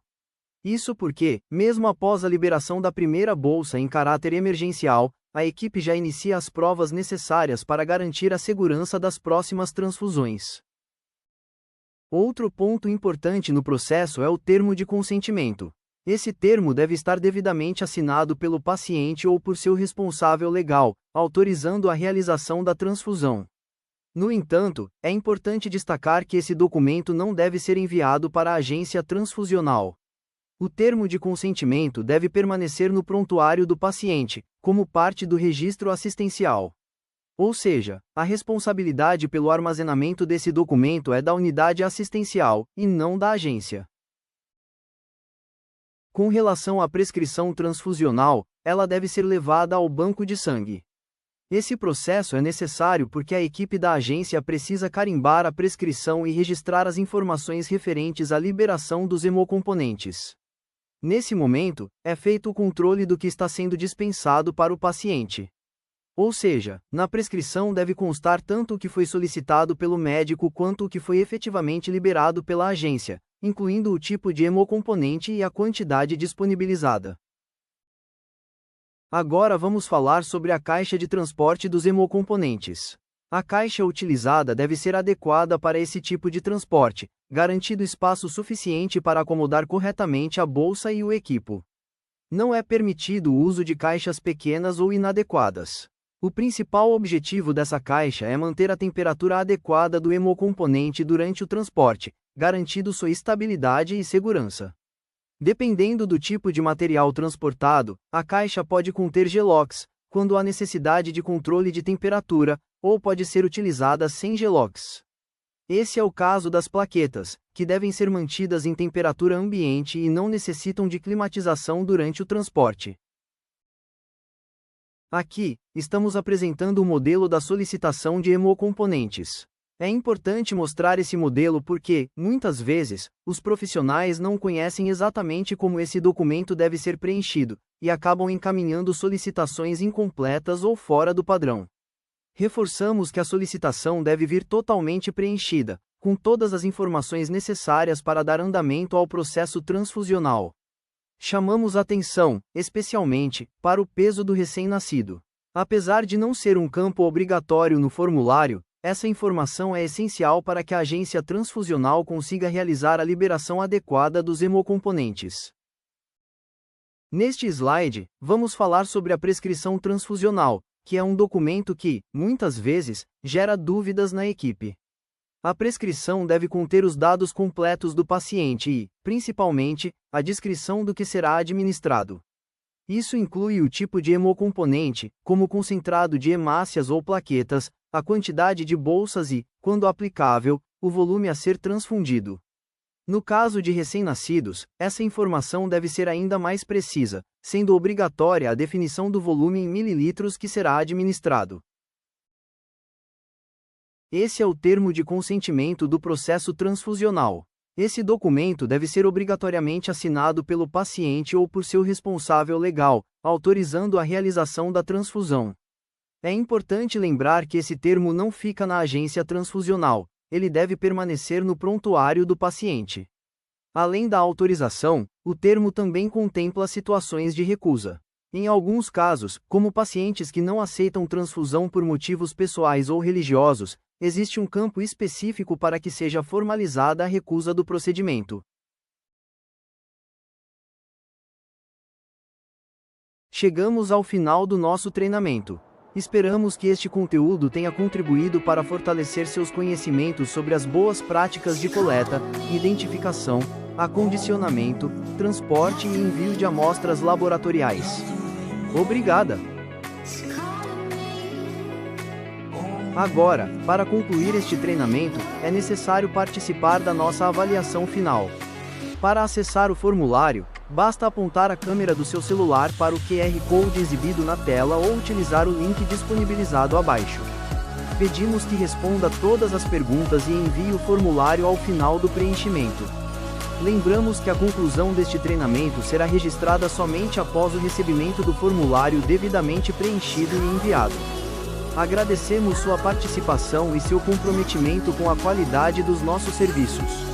Isso porque, mesmo após a liberação da primeira bolsa em caráter emergencial, a equipe já inicia as provas necessárias para garantir a segurança das próximas transfusões. Outro ponto importante no processo é o termo de consentimento. Esse termo deve estar devidamente assinado pelo paciente ou por seu responsável legal, autorizando a realização da transfusão. No entanto, é importante destacar que esse documento não deve ser enviado para a agência transfusional. O termo de consentimento deve permanecer no prontuário do paciente, como parte do registro assistencial. Ou seja, a responsabilidade pelo armazenamento desse documento é da unidade assistencial, e não da agência. Com relação à prescrição transfusional, ela deve ser levada ao banco de sangue. Esse processo é necessário porque a equipe da agência precisa carimbar a prescrição e registrar as informações referentes à liberação dos hemocomponentes. Nesse momento, é feito o controle do que está sendo dispensado para o paciente. Ou seja, na prescrição deve constar tanto o que foi solicitado pelo médico quanto o que foi efetivamente liberado pela agência, incluindo o tipo de hemocomponente e a quantidade disponibilizada. Agora vamos falar sobre a caixa de transporte dos hemocomponentes. A caixa utilizada deve ser adequada para esse tipo de transporte, garantido espaço suficiente para acomodar corretamente a bolsa e o equipo. Não é permitido o uso de caixas pequenas ou inadequadas. O principal objetivo dessa caixa é manter a temperatura adequada do hemocomponente durante o transporte, garantindo sua estabilidade e segurança. Dependendo do tipo de material transportado, a caixa pode conter gelox, quando há necessidade de controle de temperatura, ou pode ser utilizada sem gelox. Esse é o caso das plaquetas, que devem ser mantidas em temperatura ambiente e não necessitam de climatização durante o transporte. Aqui, estamos apresentando o modelo da solicitação de hemocomponentes. É importante mostrar esse modelo porque, muitas vezes, os profissionais não conhecem exatamente como esse documento deve ser preenchido, e acabam encaminhando solicitações incompletas ou fora do padrão. Reforçamos que a solicitação deve vir totalmente preenchida, com todas as informações necessárias para dar andamento ao processo transfusional. Chamamos atenção, especialmente, para o peso do recém-nascido. Apesar de não ser um campo obrigatório no formulário, essa informação é essencial para que a agência transfusional consiga realizar a liberação adequada dos hemocomponentes. Neste slide, vamos falar sobre a prescrição transfusional, que é um documento que, muitas vezes, gera dúvidas na equipe. A prescrição deve conter os dados completos do paciente e, principalmente, a descrição do que será administrado. Isso inclui o tipo de hemocomponente, como concentrado de hemácias ou plaquetas, a quantidade de bolsas e, quando aplicável, o volume a ser transfundido. No caso de recém-nascidos, essa informação deve ser ainda mais precisa, sendo obrigatória a definição do volume em mililitros que será administrado. Esse é o termo de consentimento do processo transfusional. Esse documento deve ser obrigatoriamente assinado pelo paciente ou por seu responsável legal, autorizando a realização da transfusão. É importante lembrar que esse termo não fica na agência transfusional, ele deve permanecer no prontuário do paciente. Além da autorização, o termo também contempla situações de recusa. Em alguns casos, como pacientes que não aceitam transfusão por motivos pessoais ou religiosos, existe um campo específico para que seja formalizada a recusa do procedimento. Chegamos ao final do nosso treinamento. Esperamos que este conteúdo tenha contribuído para fortalecer seus conhecimentos sobre as boas práticas de coleta, identificação, acondicionamento, transporte e envio de amostras laboratoriais. Obrigada! Agora, para concluir este treinamento, é necessário participar da nossa avaliação final. Para acessar o formulário, basta apontar a câmera do seu celular para o QR Code exibido na tela ou utilizar o link disponibilizado abaixo. Pedimos que responda todas as perguntas e envie o formulário ao final do preenchimento. Lembramos que a conclusão deste treinamento será registrada somente após o recebimento do formulário devidamente preenchido e enviado. Agradecemos sua participação e seu comprometimento com a qualidade dos nossos serviços.